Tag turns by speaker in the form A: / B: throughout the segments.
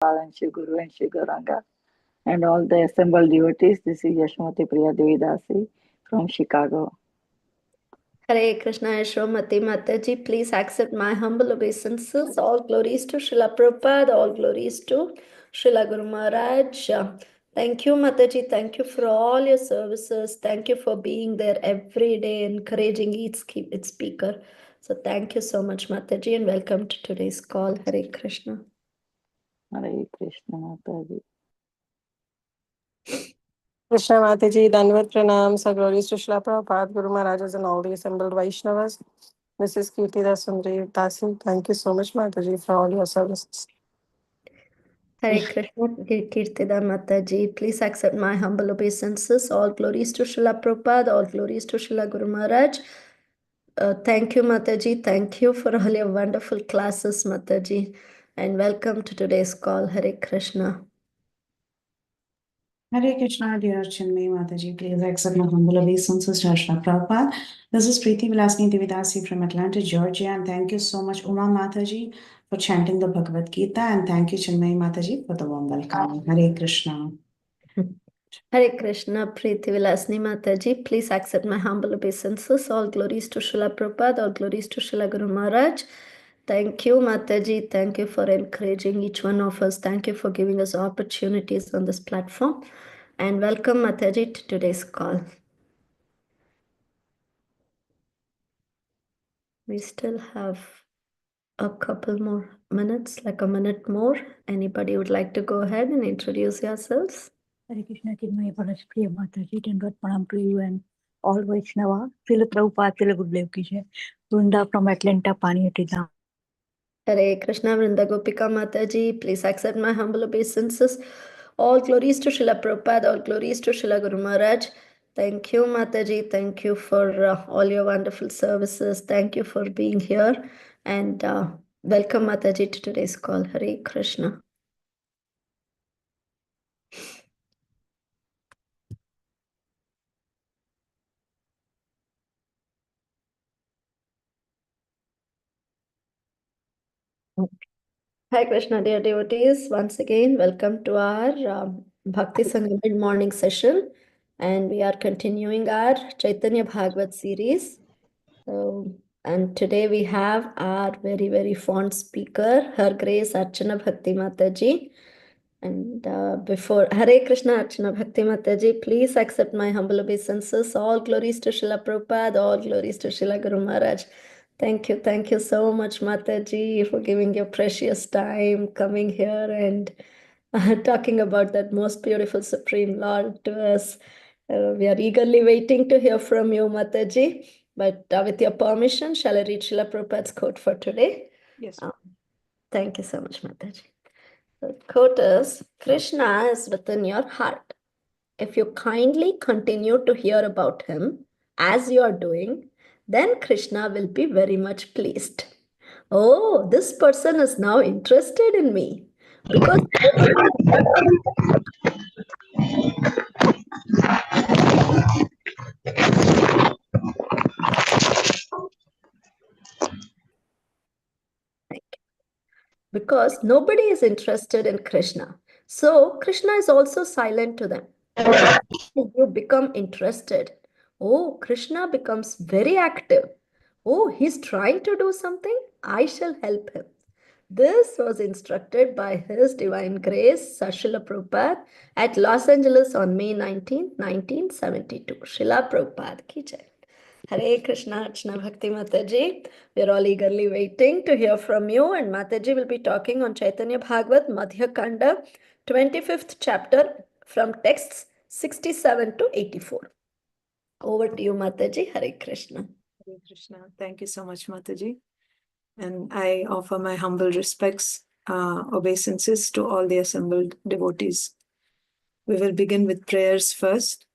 A: and Shri Guru and Shri Gauranga and all the assembled devotees. This is Yashmati Priya Devidasi from Chicago.
B: Hare Krishna Yashomati Mataji, please accept my humble obeisances. All glories to Srila Prabhupada, all glories to Srila Guru Maharaj. Thank you, Mataji. Thank you for all your services. Thank you for being there every day, encouraging each speaker. So thank you so much, Mataji, and welcome to today's call. Hare Krishna.
A: Hare Krishna Mataji.
C: Krishna Mataji, Danvat Pranam, so glories to Srila Prabhupada, Guru Maharajas and all the assembled Vaishnavas. Mrs. Kirtida Sundari Dasi, thank you so much Mataji for all your services.
B: Hare Krishna, Kirtida Mataji, please accept my humble obeisances. All glories to Srila Prabhupada, all glories to Srila Guru Maharaj. Thank you, Mataji. Thank you for all your wonderful classes, Mataji. And welcome to today's call. Hare Krishna.
D: Hare Krishna, dear Chinmay Mataji. Please accept my humble obeisances to Srila Prabhupada. This is Preeti Vilasni Devidasi from Atlanta, Georgia. And thank you so much, Uma Mataji, for chanting the Bhagavad Gita. And thank you, Chinmay Mataji, for the warm welcome. Hare Krishna.
B: Hare Krishna, Preeti Vilasni Mataji. Please accept my humble obeisances. All glories to Srila Prabhupada, all glories to Srila Guru Maharaj. Thank you, Mataji. Thank you for encouraging each one of us. Thank you for giving us opportunities on this platform. And welcome, Mataji, to today's call. We still have a couple more minutes, like a minute more. Anybody would like to go ahead and introduce yourselves?
E: Hare Krishna, Chinmay Priya Mataji, Dandavat Pranam to you and all Vaishnava. Srila Prabhupada, Srila Gurudev ki jai. Vrunda from Atlanta, Paniyati Dham.
B: Hare Krishna, Vrinda Gopika Mataji, please accept my humble obeisances. All glories to Srila Prabhupada, all glories to Srila Guru Maharaj. Thank you, Mataji. Thank you for all your wonderful services. Thank you for being here. And welcome, Mataji, to today's call. Hare Krishna. Hi Krishna, dear devotees. Once again, welcome to our Bhakti Sangam mid-morning session. And we are continuing our Chaitanya Bhagavat series. And today we have our very, very fond speaker, Her Grace Archana Bhakti Mataji. And before Hare Krishna Archana Bhakti Mataji, please accept my humble obeisances. All glories to Srila Prabhupada, all glories to Srila Guru Maharaj. Thank you so much, Mataji, for giving your precious time, coming here and talking about that most beautiful Supreme Lord to us. We are eagerly waiting to hear from you, Mataji. But with your permission, shall I read Srila Prabhupada's quote for today?
C: Yes.
B: Thank you so much, Mataji. The quote is, Krishna is within your heart. If you kindly continue to hear about him as you are doing, then Krishna will be very much pleased. Oh, this person is now interested in me. Because because nobody is interested in Krishna. So Krishna is also silent to them. You become interested. Oh, Krishna becomes very active. Oh, he's trying to do something. I shall help him. This was instructed by His Divine Grace, Srila Prabhupada, at Los Angeles on May 19, 1972. Srila Prabhupada ki jai. Hare Krishna, Archana Bhakti Mataji. We are all eagerly waiting to hear from you, and Mataji will be talking on Chaitanya Bhagavat, Madhya Kanda, 25th chapter, from texts 67 to 84. Over to you, Mataji. Hare Krishna.
F: Hare Krishna. Thank you so much, Mataji. And I offer my humble respects, obeisances to all the assembled devotees. We will begin with prayers first.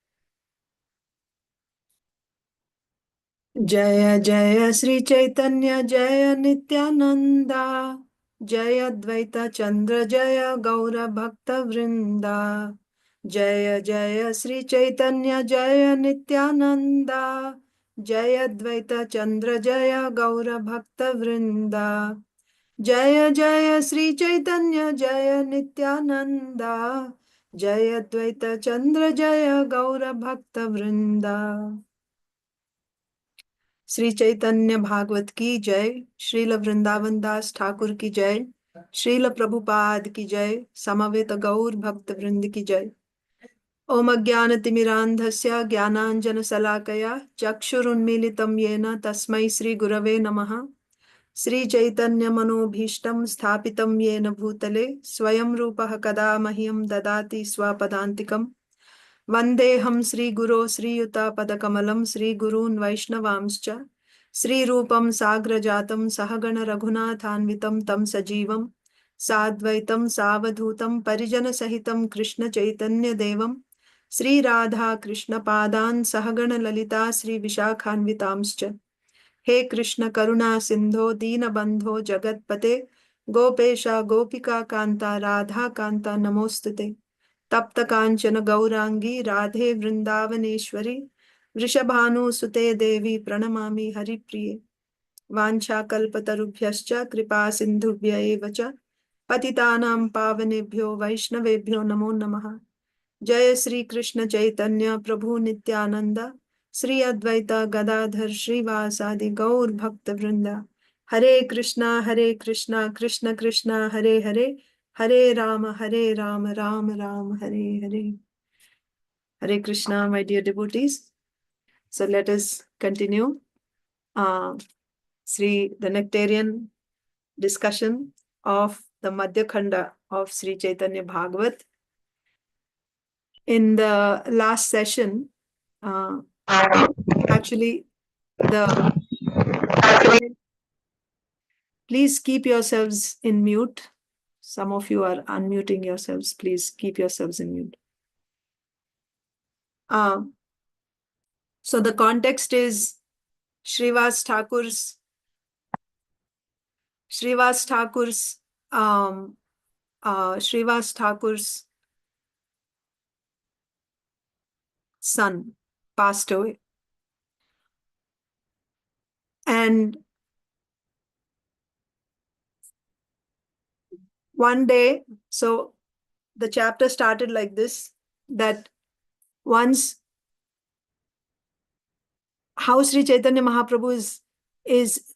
F: Jaya Jaya Sri Chaitanya Jaya Nityananda Jaya Dvaita Chandra Jaya Gaura Bhakta Vrinda Jaya Jaya Sri Chaitanya Jaya Nityananda Jaya Dvaita Chandra Jaya Gaura Bhakta Vrinda जय जय श्री चैतन्य जय नित्यानंदा, जय अद्वैत चंद्र जय गौर भक्त वृंदा। श्री चैतन्य भागवत की जय, श्रील वृंदावन दास ठाकुर की जय, श्रील प्रभुपाद की जय, समवेत गौर भक्त वृंद की जय। ओम अज्ञानतिमिरान्धस्य ज्ञानाञ्जनशलाकया चक्षुरुन्मीलितं येन तस्मै श्रीगुरवे नमः। श्रीचैतन्यमनोभीष्टं स्थापितं येन भूतले स्वयं रूपः कदा मह्यं ददाति स्वपदान्तिकम्। वन्देऽहं श्रीगुरो श्रीयुतपदकमलं श्रीगुरून् वैष्णवांश्च श्रीरूपं साग्रजातं सहगण रघुनाथान्वितं तं सजीवं साद्वैतं सावधूतं परिजनसहितं कृष्णचैतन्यदेवं श्रीराधा कृष्णपादान् सहगण ललिता श्रीविशाखान्वितांश्च। हे कृष्ण करुणा सिंधो दीनबंधो जगतपते गोपेश गोपिका कांता राधा कांता नमोस्तुते। तप्त कांचन गौरांगी राधे वृंदावनेश्वरी वृषभानुसुते देवी प्रणमामि हरिप्रिये। वाञ्छाकल्पतरुभ्यश्च कृपा सिन्धुभ्य एव च पतितानां पावनेभ्यो वैष्णवेभ्यो नमो नमः। जय श्री कृष्ण चैतन्य प्रभु नित्यानंद श्री अद्वैत गदाधर श्रीवासादि गौर भक्त वृंदा। हरे कृष्णा कृष्ण कृष्ण हरे हरे, हरे Ram Ram Ram Hare Hare. Hare Krishna, my dear devotees. So let us continue the nectarian discussion of the Madhya Khanda of Sri Chaitanya Bhagavat. In the last session, actually, please keep yourselves in mute. Some of you are unmuting yourselves. Please keep yourselves in mute. So the context is Srivas Thakur's son passed away. And one day, so the chapter started like this, that once how Sri Chaitanya Mahaprabhu is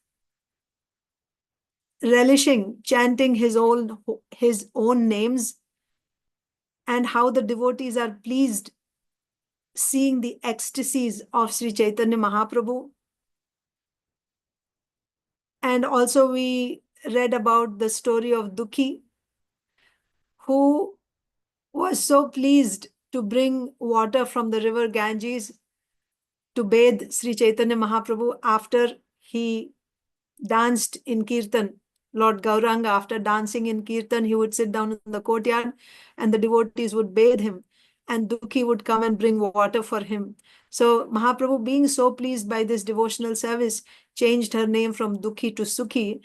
F: relishing chanting his own names, and how the devotees are pleased seeing the ecstasies of Sri Chaitanya Mahaprabhu. And also we read about the story of Dukhi, who was so pleased to bring water from the river Ganges to bathe Sri Chaitanya Mahaprabhu after he danced in Kirtan. Lord Gauranga, after dancing in Kirtan, he would sit down in the courtyard and the devotees would bathe him, and Dukhi would come and bring water for him. So Mahaprabhu, being so pleased by this devotional service, changed her name from Dukhi to Sukhi,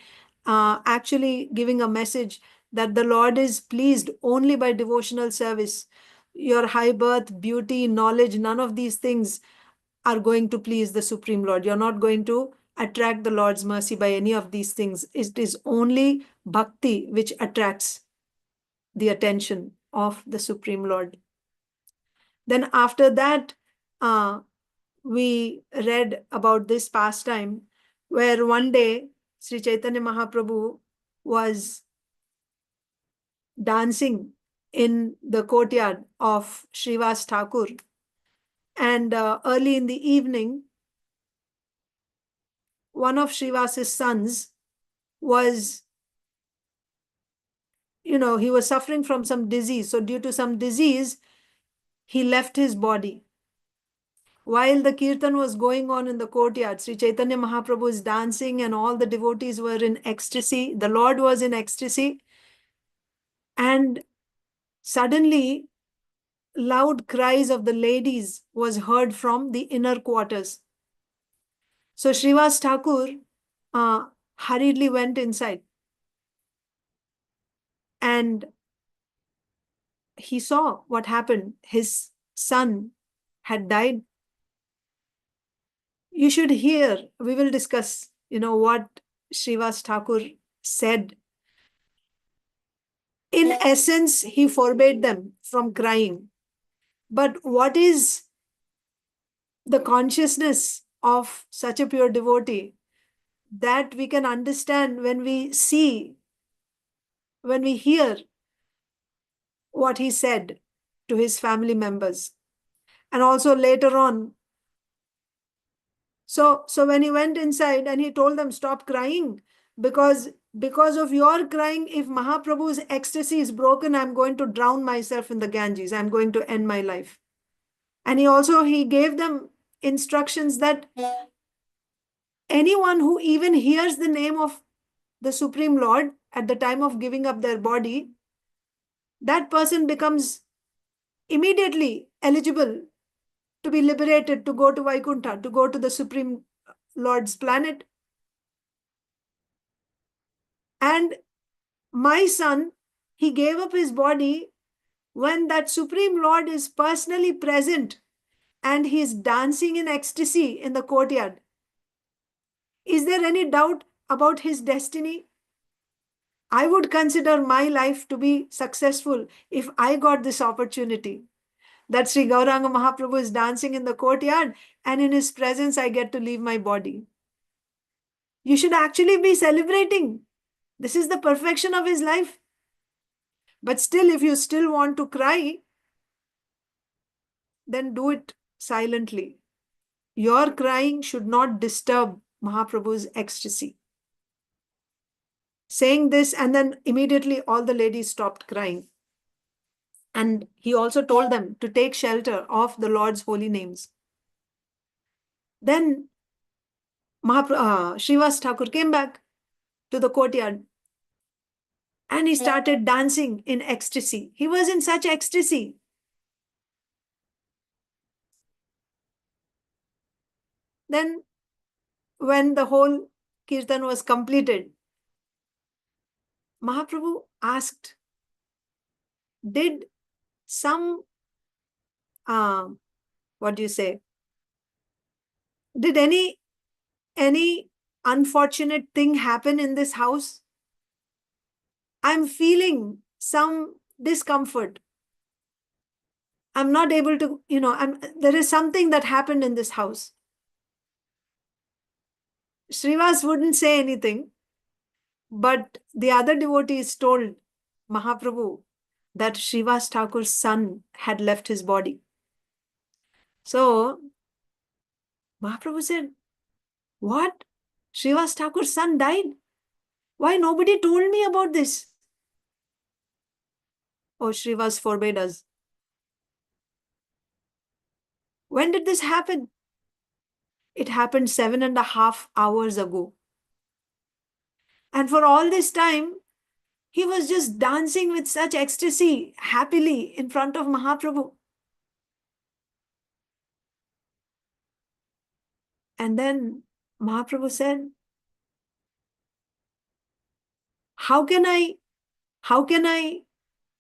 F: actually giving a message that the Lord is pleased only by devotional service. Your high birth, beauty, knowledge, none of these things are going to please the Supreme Lord. You're not going to attract the Lord's mercy by any of these things. It is only bhakti which attracts the attention of the Supreme Lord. Then after that, we read about this pastime where one day Sri Chaitanya Mahaprabhu was dancing in the courtyard of Srivas Thakur, and early in the evening, one of Srivas's sons was, he was suffering from some disease. So due to some disease, he left his body. While the kirtan was going on in the courtyard, Sri Chaitanya Mahaprabhu is dancing and all the devotees were in ecstasy. The Lord was in ecstasy. And suddenly, loud cries of the ladies was heard from the inner quarters. So Srivas Thakur hurriedly went inside. And he saw what happened. His son had died. You should hear, we will discuss, what Srivas Thakur said in essence, he forbade them from crying. But what is the consciousness of such a pure devotee? That we can understand when we see, when we hear what he said to his family members. And also later on, so when he went inside and he told them, stop crying, because of your crying, if Mahaprabhu's ecstasy is broken, I'm going to drown myself in the Ganges. I'm going to end my life. And he gave them instructions that anyone who even hears the name of the Supreme Lord at the time of giving up their body, that person becomes immediately eligible to be liberated, to go to Vaikuntha, to go to the Supreme Lord's planet. And my son, he gave up his body when that Supreme Lord is personally present and he is dancing in ecstasy in the courtyard. Is there any doubt about his destiny? I would consider my life to be successful if I got this opportunity. That Sri Gauranga Mahaprabhu is dancing in the courtyard and in his presence I get to leave my body. You should actually be celebrating. This is the perfection of his life. But still, if you still want to cry, then do it silently. Your crying should not disturb Mahaprabhu's ecstasy. Saying this, and then immediately all the ladies stopped crying. And he also told them to take shelter of the Lord's holy names. Then Srivas Thakur came back to the courtyard and he started dancing in ecstasy. He was in such ecstasy. Then when the whole kirtan was completed, Mahaprabhu asked, did some, did any unfortunate thing happen in this house? I'm feeling some discomfort. I'm not able to, there is something that happened in this house. Srivas wouldn't say anything, but the other devotees told Mahaprabhu that Srivas Thakur's son had left his body. So Mahaprabhu said, what? Srivas Thakur's son died? Why nobody told me about this? Oh, Srivas forbade us. When did this happen? It happened 7.5 hours ago. And for all this time, he was just dancing with such ecstasy, happily in front of Mahaprabhu. And then Mahaprabhu said, how can I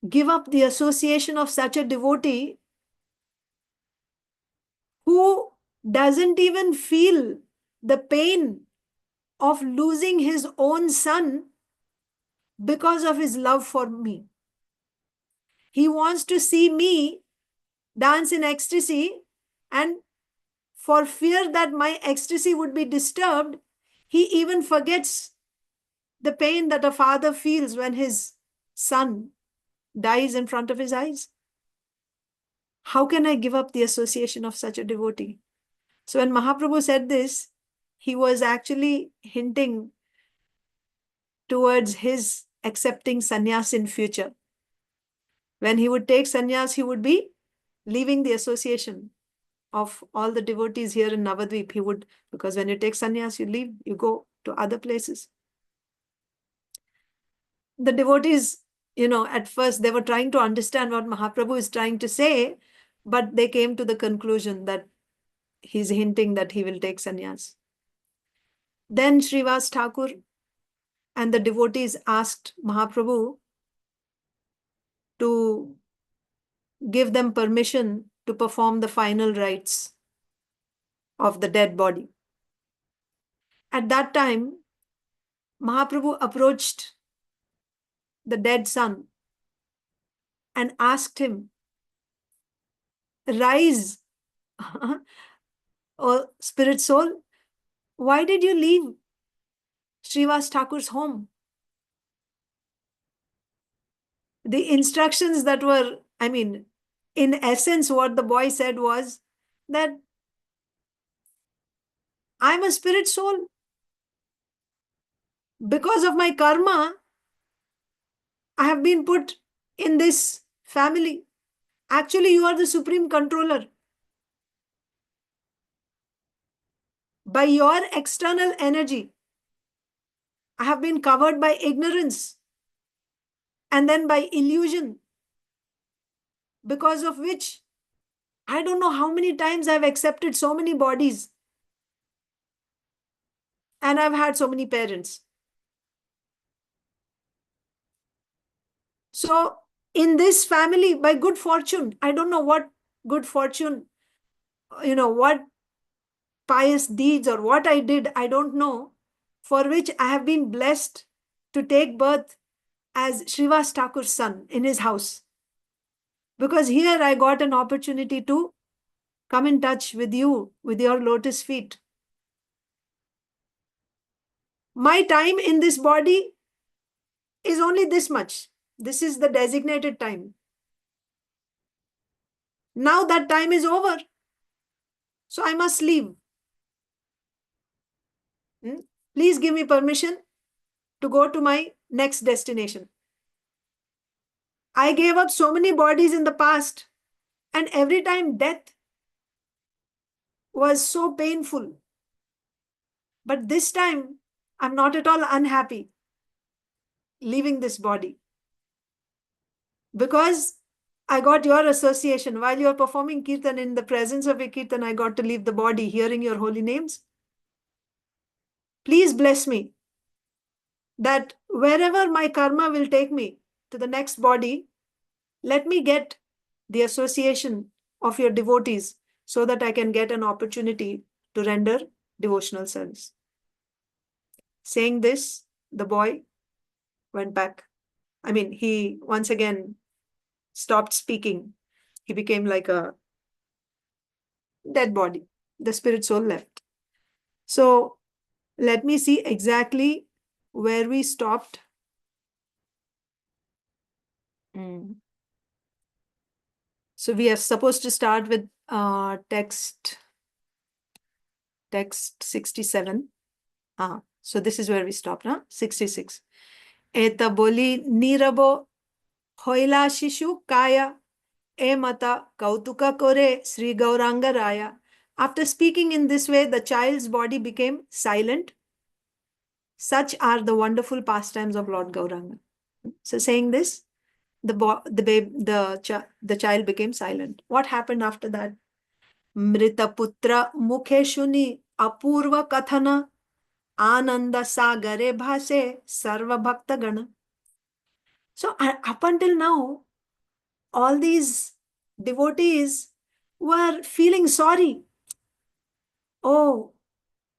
F: give up the association of such a devotee who doesn't even feel the pain of losing his own son because of his love for me? He wants to see me dance in ecstasy, and for fear that my ecstasy would be disturbed, he even forgets the pain that a father feels when his son dies in front of his eyes. How can I give up the association of such a devotee? So when Mahaprabhu said this, he was actually hinting towards his accepting sannyas in future. When he would take sannyas, he would be leaving the association of all the devotees here in Navadvip. He would, because when you take sannyas, you leave, you go to other places. The devotees, at first they were trying to understand what Mahaprabhu is trying to say, but they came to the conclusion that he's hinting that he will take sannyas. Then Srivas Thakur and the devotees asked Mahaprabhu to give them permission to perform the final rites of the dead body. At that time, Mahaprabhu approached the dead son and asked him, rise, oh spirit soul, why did you leave Srivas Thakur's home? The instructions that were, in essence, what the boy said was that I'm a spirit soul. Because of my karma, I have been put in this family. Actually, you are the supreme controller. By your external energy, I have been covered by ignorance and then by illusion, because of which I don't know how many times I've accepted so many bodies and I've had so many parents. So in this family, by good fortune, I don't know what good fortune, what pious deeds or what I did, I don't know, for which I have been blessed to take birth as Srivas Thakur's son in his house. Because here I got an opportunity to come in touch with you, with your lotus feet. My time in this body is only this much. This is the designated time. Now that time is over. So I must leave. Please give me permission to go to my next destination. I gave up so many bodies in the past, and every time death was so painful. But this time, I'm not at all unhappy leaving this body. Because I got your association. While you're performing Kirtan, in the presence of a Kirtan, I got to leave the body hearing your holy names. Please bless me that wherever my karma will take me to the next body, let me get the association of your devotees so that I can get an opportunity to render devotional service. Saying this, the boy went back. He once again stopped speaking. He became like a dead body. The spirit soul left. So let me see exactly where we stopped. So we are supposed to start with text 67. So this is where we stopped, 66. Eta boli nirabo hoila shishu kaya e mata kautuka kore Sri Gauranga Raya. After speaking in this way, the child's body became silent. Such are the wonderful pastimes of Lord Gauranga. So saying this, the child became silent. What happened after that? Mrita putra mukhe shuni apurva kathana ananda sagare bhase sarva bhakta gana. So up until now, all these devotees were feeling sorry. Oh,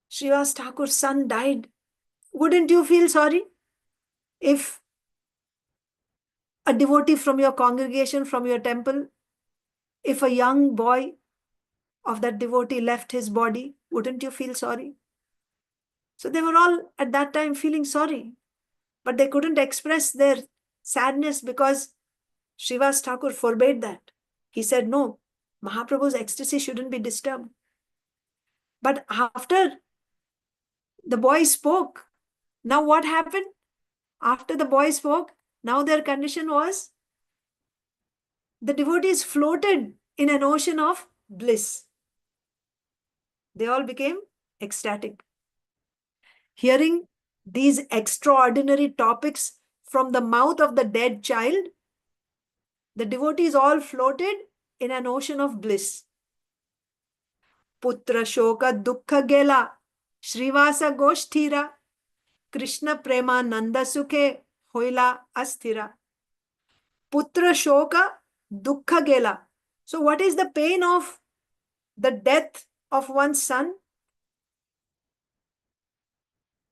F: Srivas Thakur's son died. Wouldn't you feel sorry if a devotee from your congregation, from your temple, if a young boy of that devotee left his body, wouldn't you feel sorry? So they were all at that time feeling sorry, but they couldn't express their sadness because Srivas Thakur forbade that. He said, no, Mahaprabhu's ecstasy shouldn't be disturbed. But after the boy spoke, now what happened? After the boy spoke, now their condition was the devotees floated in an ocean of bliss. They all became ecstatic. Hearing these extraordinary topics from the mouth of the dead child, the devotees all floated in an ocean of bliss. Putra shoka dukkha gela, Srivasa gosthira, Krishna prema nanda sukhe, hoila asthira. Putra shoka dukkha gela. So what is the pain of the death of one's son?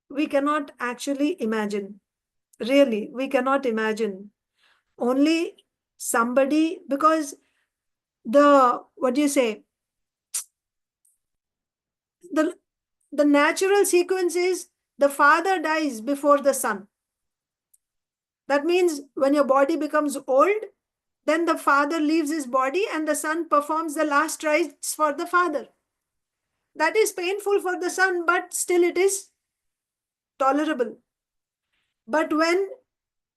F: We cannot actually imagine. Really, we cannot imagine. Only somebody, because what do you say? The natural sequence is the father dies before the son. That means when your body becomes old, then the father leaves his body and the son performs the last rites for the father. That is painful for the son, but still it is tolerable. But when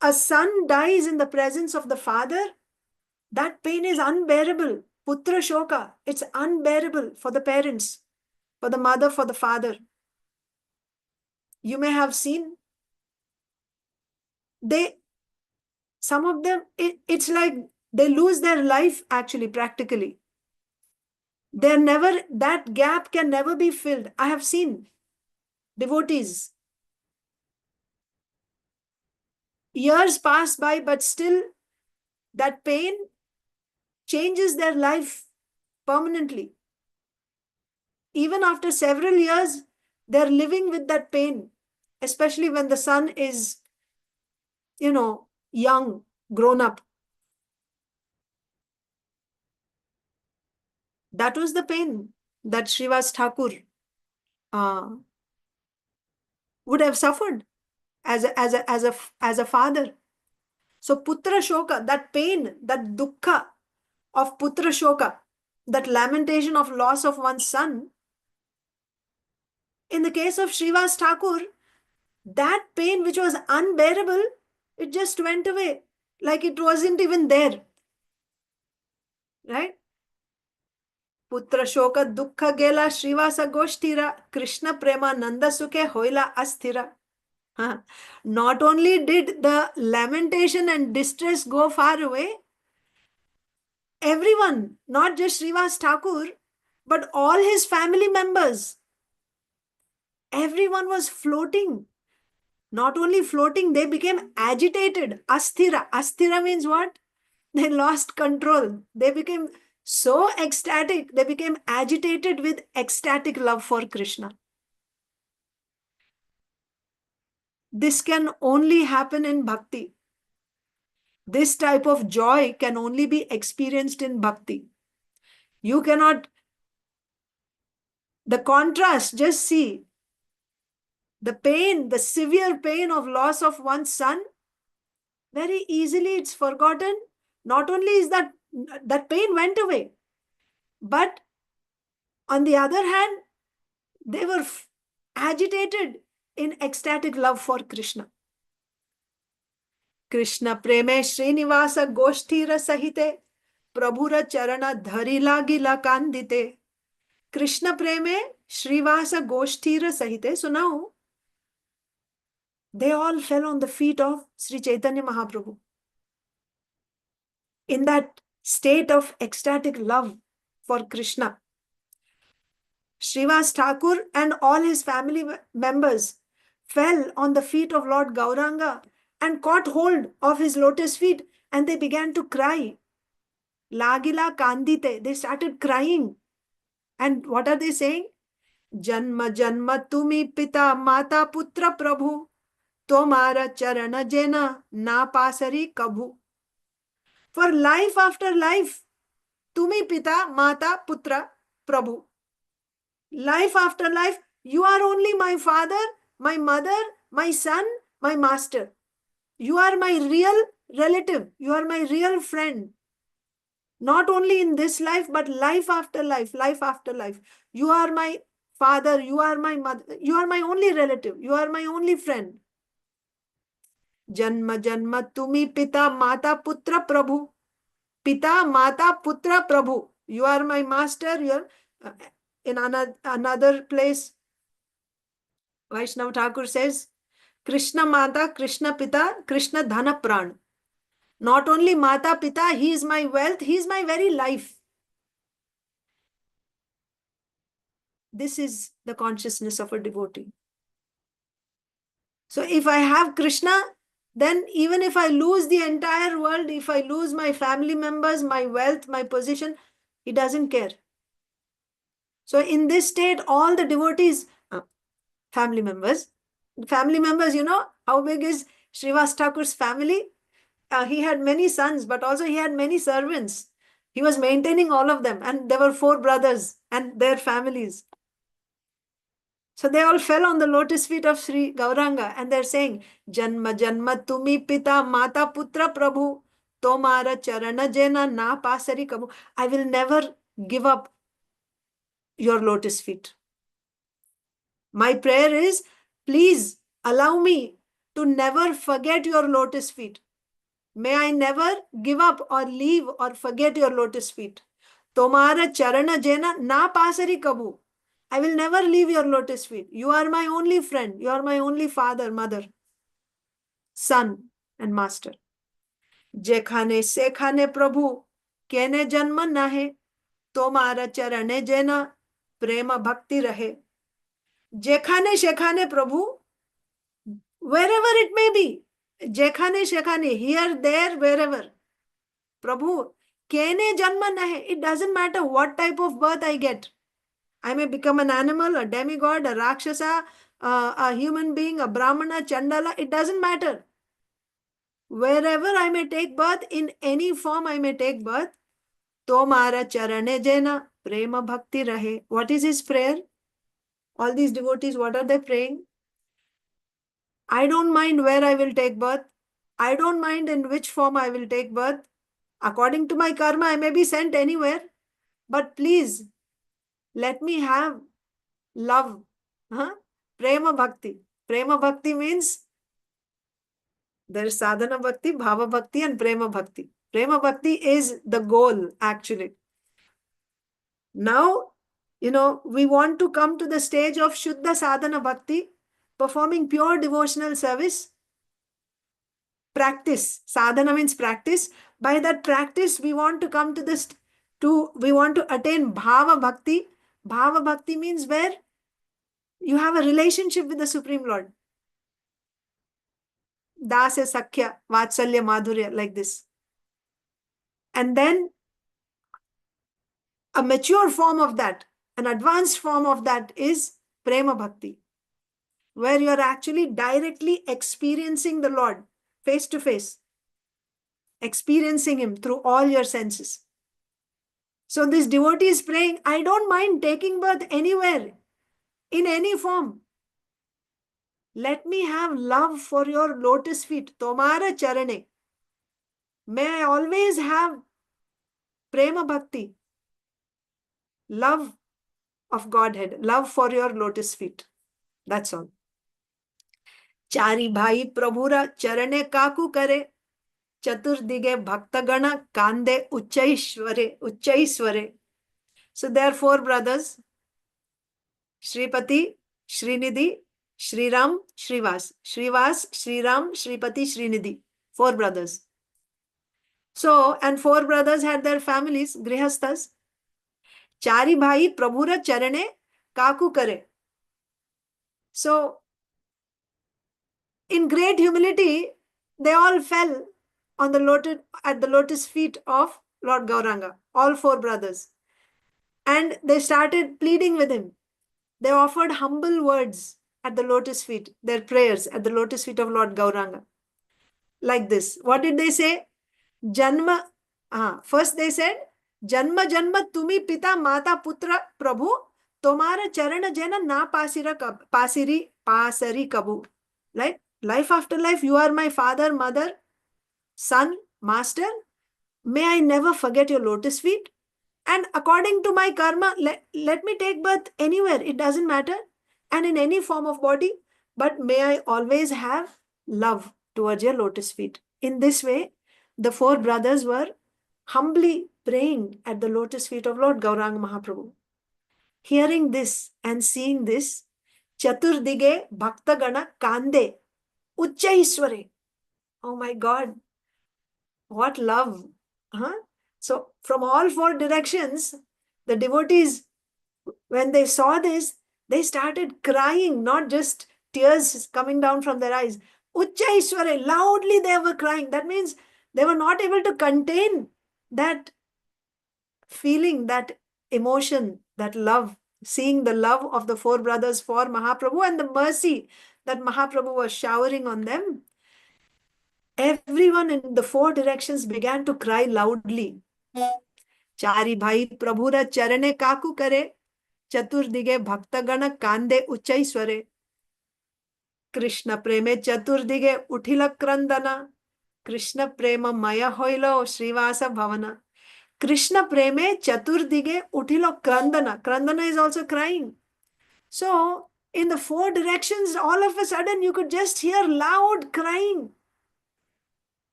F: a son dies in the presence of the father, that pain is unbearable. Putra shoka, it's unbearable for the parents, for the mother, for the father. You may have seen, some of them, it's like they lose their life actually, practically. That gap can never be filled. I have seen devotees. Years pass by, but still that pain changes their life permanently. Even after several years, they're living with that pain, especially when the son is, young, grown up. That was the pain that Srivas Thakur would have suffered as a father. So putra shoka, that pain, that dukkha of putra shoka, that lamentation of loss of one's son. In the case of Srivas Thakur, that pain which was unbearable, it just went away, like it wasn't even there. Right? Putra shoka dukkha gela Srivasa goshtira, Krishna prema nanda sukhe hoila asthira. Not only did the lamentation and distress go far away, everyone, not just Srivas Thakur, but all his family members, everyone was floating. Not only floating, they became agitated. Asthira. Asthira means what? They lost control. They became so ecstatic. They became agitated with ecstatic love for Krishna. This can only happen in bhakti. This type of joy can only be experienced in bhakti. You cannot. The contrast, just see. The pain, the severe pain of loss of one's son, very easily it's forgotten. Not only is that pain went away, but on the other hand, they were agitated in ecstatic love for Krishna. Krishna preme Srinivasa goshtira sahite, Prabhura charana dharila gila kandite. Krishna preme Srinivasa goshtira sahite. So now, they all fell on the feet of Sri Chaitanya Mahaprabhu. In that state of ecstatic love for Krishna, Srivas Thakur and all his family members fell on the feet of Lord Gauranga and caught hold of his lotus feet, and they began to cry. Lagila kandite, they started crying. And what are they saying? Janma janma tumi pita mata putra prabhu, tomara charana jena na pasari kabhu. For life after life, tumi pita mata putra prabhu. Life after life, you are only my father, my mother, my son, my master. You are my real relative. You are my real friend. Not only in this life, but life after life, life after life. You are my father, you are my mother, you are my only relative, you are my only friend. Janma janma tumi pita mata putra prabhu. Pita mata putra prabhu. You are my master. You are in another place. Vaishnava Thakur says, Krishna Mata, Krishna Pita, Krishna Dhana Pran. Not only Mata Pita, he is my wealth, he is my very life. This is the consciousness of a devotee. So if I have Krishna, then even if I lose the entire world, if I lose my family members, my wealth, my position, he doesn't care. So in this state, all the devotees, family members, how big is Srivas Thakur's family? he had many sons, but also he had many servants. He was maintaining all of them, and there were 4 brothers and their families. So they all fell on the lotus feet of Sri Gauranga, and they're saying, Janma Janma Tumi Pita Mata Putra Prabhu Tomara Charana Jena Na Pasari Kabu. I will never give up your lotus feet. My prayer is, please allow me to never forget your lotus feet. May I never give up or leave or forget your lotus feet. Tomara charana jena na pasari kabu. I will never leave your lotus feet. You are my only friend. You are my only father, mother, son, and master. Jekhane sekhane prabhu kene janma nahe. Tomara charane jena prema bhakti rahe. Jekhane shekhane prabhu, wherever it may be. Jekhane shekhane, here, there, wherever. Prabhu, kene janma nahe. It doesn't matter what type of birth I get. I may become an animal, a demigod, a rakshasa, a human being, a brahmana, chandala. It doesn't matter. Wherever I may take birth, in any form I may take birth. Tomara charane jena prema bhakti rahe. What is his prayer? All these devotees, what are they praying? I don't mind where I will take birth. I don't mind in which form I will take birth. According to my karma, I may be sent anywhere. But please, let me have love. Prema bhakti. Prema bhakti means there is sadhana bhakti, bhava bhakti, and prema bhakti. Prema bhakti is the goal, actually. Now, we want to come to the stage of Shuddha Sadhana Bhakti, performing pure devotional service. Practice. Sadhana means practice. By that practice, we want to come to this, we want to attain Bhava Bhakti. Bhava Bhakti means where you have a relationship with the Supreme Lord. Dasya, Sakhya, Vatsalya, Madhurya, like this. And then a mature form of that, an advanced form of that is Prema Bhakti, where you are actually directly experiencing the Lord face to face, experiencing Him through all your senses. So this devotee is praying, I don't mind taking birth anywhere, in any form. Let me have love for your lotus feet, Tomara Charane. May I always have Prema Bhakti, love of Godhead, love for your lotus feet. That's all. Chari bhai prabhura charane kaku kare, chaturdige bhaktagana kande uchaisware. So there are 4 brothers, Shripati, Srinidhi, Shriram, Shrivas. Shrivas, Shriram, Shripati, Srinidhi. 4 brothers. So, and 4 brothers had their families, Grihasthas. Chari bhai prabhura charane kaku kare. So, in great humility, they all fell on the at the lotus feet of Lord Gauranga, all 4 brothers. And they started pleading with him. They offered humble words at the lotus feet, their prayers at the lotus feet of Lord Gauranga. Like this. What did they say? First they said, Janma Janma Tumi Pita Mata Putra Prabhu Tomara Charana Jena Na Pasari Kabu. Right? Life after life, you are my father, mother, son, master. May I never forget your lotus feet. And according to my karma, let me take birth anywhere. It doesn't matter. And in any form of body. But may I always have love towards your lotus feet. In this way, the 4 brothers were humbly praying at the lotus feet of Lord Gauranga Mahaprabhu. Hearing this and seeing this, Chaturdige Bhaktagana Kande Uchaisware. Oh my God. What love. So from all 4 directions, the devotees, when they saw this, they started crying, not just tears coming down from their eyes. Uchaisware, loudly they were crying. That means they were not able to contain that feeling, that emotion, that love, seeing the love of the 4 brothers for Mahaprabhu and the mercy that Mahaprabhu was showering on them. everyone in the four directions began to cry loudly. Chari bhai prabhura charane kaku kare, chaturdige bhaktagana kande uchai sware. Krishna preme chaturdige uthila krandana, Krishna prema maya hoilo Srivasa bhavana. Krishna preme chaturdige uthilo krandana. Krandana is also crying. So, in the four directions, all of a sudden you could just hear loud crying.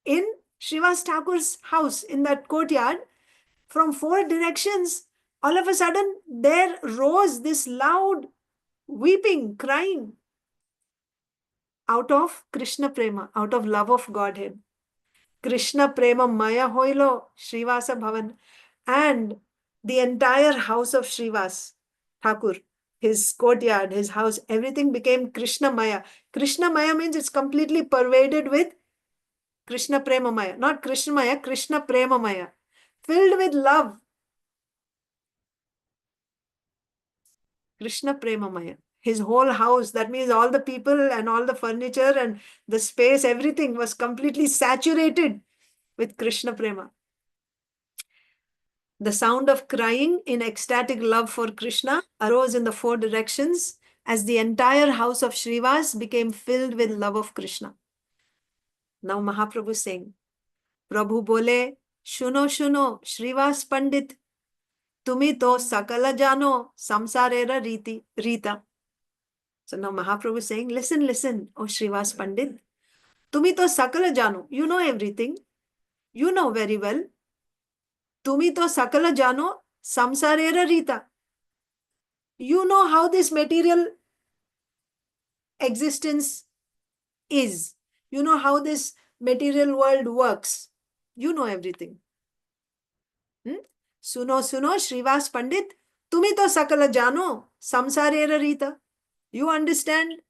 F: In Srivas Thakur's house, in that courtyard, from four directions, all of a sudden there rose this loud weeping, crying out of Krishna Prema, out of love of Godhead. Krishna Prema Maya Hoilo Srivasa Bhavan, and the entire house of Srivas Thakur, his courtyard, his house, everything became Krishna Maya. Krishna Maya means it's completely pervaded with Krishna Prema Maya, not Krishna Maya, Krishna Prema Maya, filled with love. Krishna Prema Maya. His whole house, that means all the people and all the furniture and the space, everything was completely saturated with Krishna Prema. The sound of crying in ecstatic love for Krishna arose in the four directions as the entire house of Srivas became filled with love of Krishna. Now Mahaprabhu is saying, Prabhu bole, shuno shuno, Srivas Pandit, tumi to sakala jano, samsarera rita. So now Mahaprabhu is saying, listen, listen, O Srivas Pandit, tumi to sakala jano, you know everything, you know very well. Tumi to sakala jano, samsarera rita. You know how this material existence is. You know how this material world works. You know everything. Suno, suno, Srivas Pandit, tumi to sakala jano, samsarera rita. You understand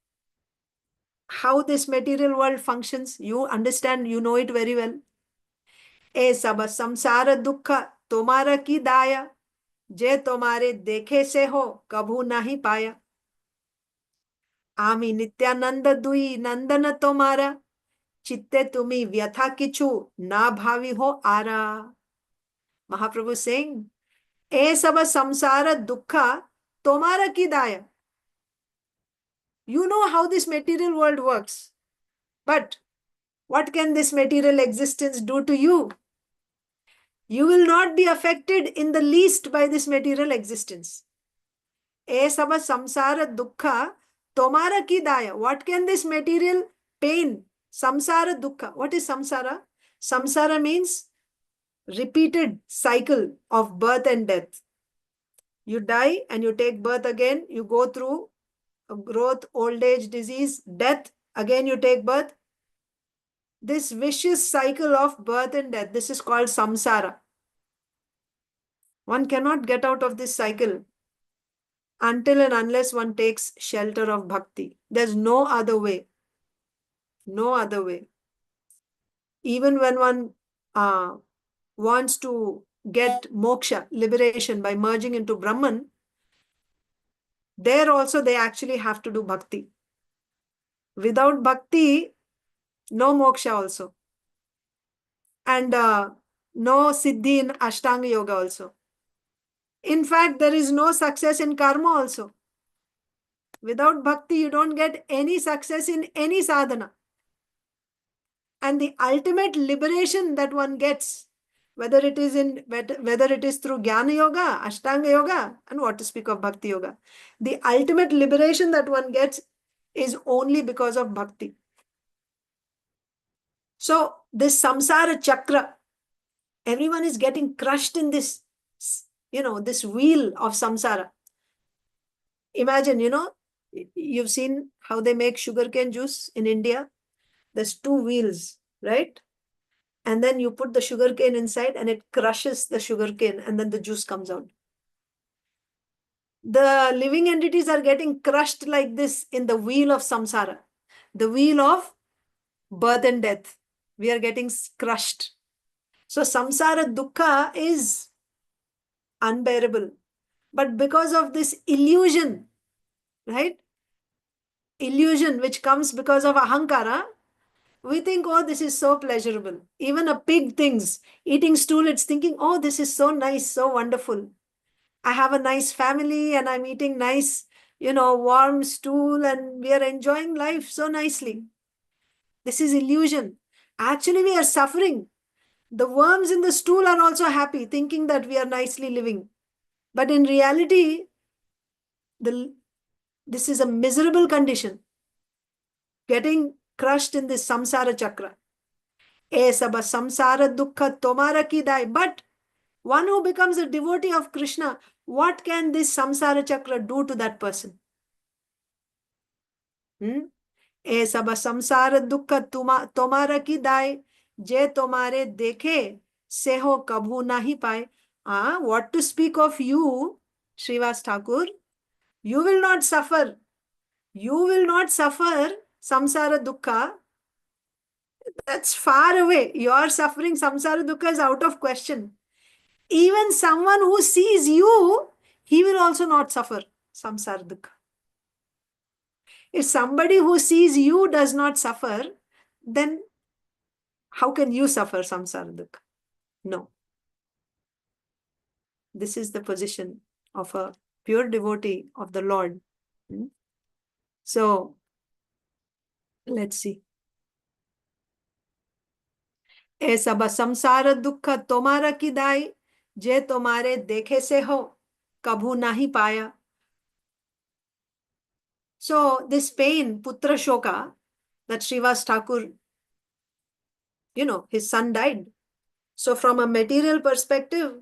F: how this material world functions. You understand, you know it very well. E sab samsara dukkha tomara ki daya, je tomare dekhe se ho, kabhu nahi paya. Ami nityananda dui nandana tomara, chitte tumi vyatha kichu na bhavi ho ara. Mahaprabhu saying, E sab samsara dukkha tomara ki daya. You know how this material world works. But what can this material existence do to you? You will not be affected in the least by this material existence. E sab samsara dukkha tomara ki daya. What can this material pain, samsara dukkha? What is samsara? Samsara means repeated cycle of birth and death. You die and you take birth again. You go through growth, old age, disease, death. Again you take birth. This vicious cycle of birth and death, this is called samsara. One cannot get out of this cycle until and unless one takes shelter of bhakti. There's no other way. No other way. Even when one wants to get moksha, liberation, by merging into Brahman, there also they actually have to do bhakti. Without bhakti, no moksha also. And no siddhi in Ashtanga Yoga also. In fact, there is no success in karma also. Without bhakti, you don't get any success in any sadhana. And the ultimate liberation that one gets, whether it is through Jnana Yoga, Ashtanga Yoga, and what to speak of Bhakti Yoga, the ultimate liberation that one gets is only because of bhakti. So this samsara chakra, everyone is getting crushed in this, this wheel of samsara. Imagine, you've seen how they make sugarcane juice in India. There's two wheels, right? And then you put the sugarcane inside and it crushes the sugarcane and then the juice comes out. The living entities are getting crushed like this in the wheel of samsara, the wheel of birth and death. We are getting crushed. So samsara dukkha is unbearable. But because of this illusion, right? Illusion which comes because of ahankara, We think, oh, this is so pleasurable. Even a pig thinks, eating stool, it's thinking, oh, this is so nice, so wonderful. I have a nice family and I'm eating nice, warm stool and we are enjoying life so nicely. This is illusion. Actually, we are suffering. The worms in the stool are also happy, thinking that we are nicely living. But in reality, this is a miserable condition. Getting crushed in this samsara chakra. E saba samsara dukkha tomara ki dai. But one who becomes a devotee of Krishna, what can this samsara chakra do to that person? ए सब संसार दुख तुम्हारा की दाय जे तुम्हारे देखे से हो कभू नहीं पाए. What to speak of you, Srivas Thakur? You will not suffer. You will not suffer samsara dukkha. That's far away. Your suffering samsara dukkha is out of question. Even someone who sees you, he will also not suffer samsara dukkha. If somebody who sees you does not suffer, then how can you suffer samsara dukkha? No. This is the position of a pure devotee of the Lord. So, let's see. ए सब संसार दुख तुम्हारा की दाई जे तुम्हारे देखे से हो कभू नहीं पाया. So, this pain, Putra Shoka, that Srivas Thakur, his son died. So, from a material perspective,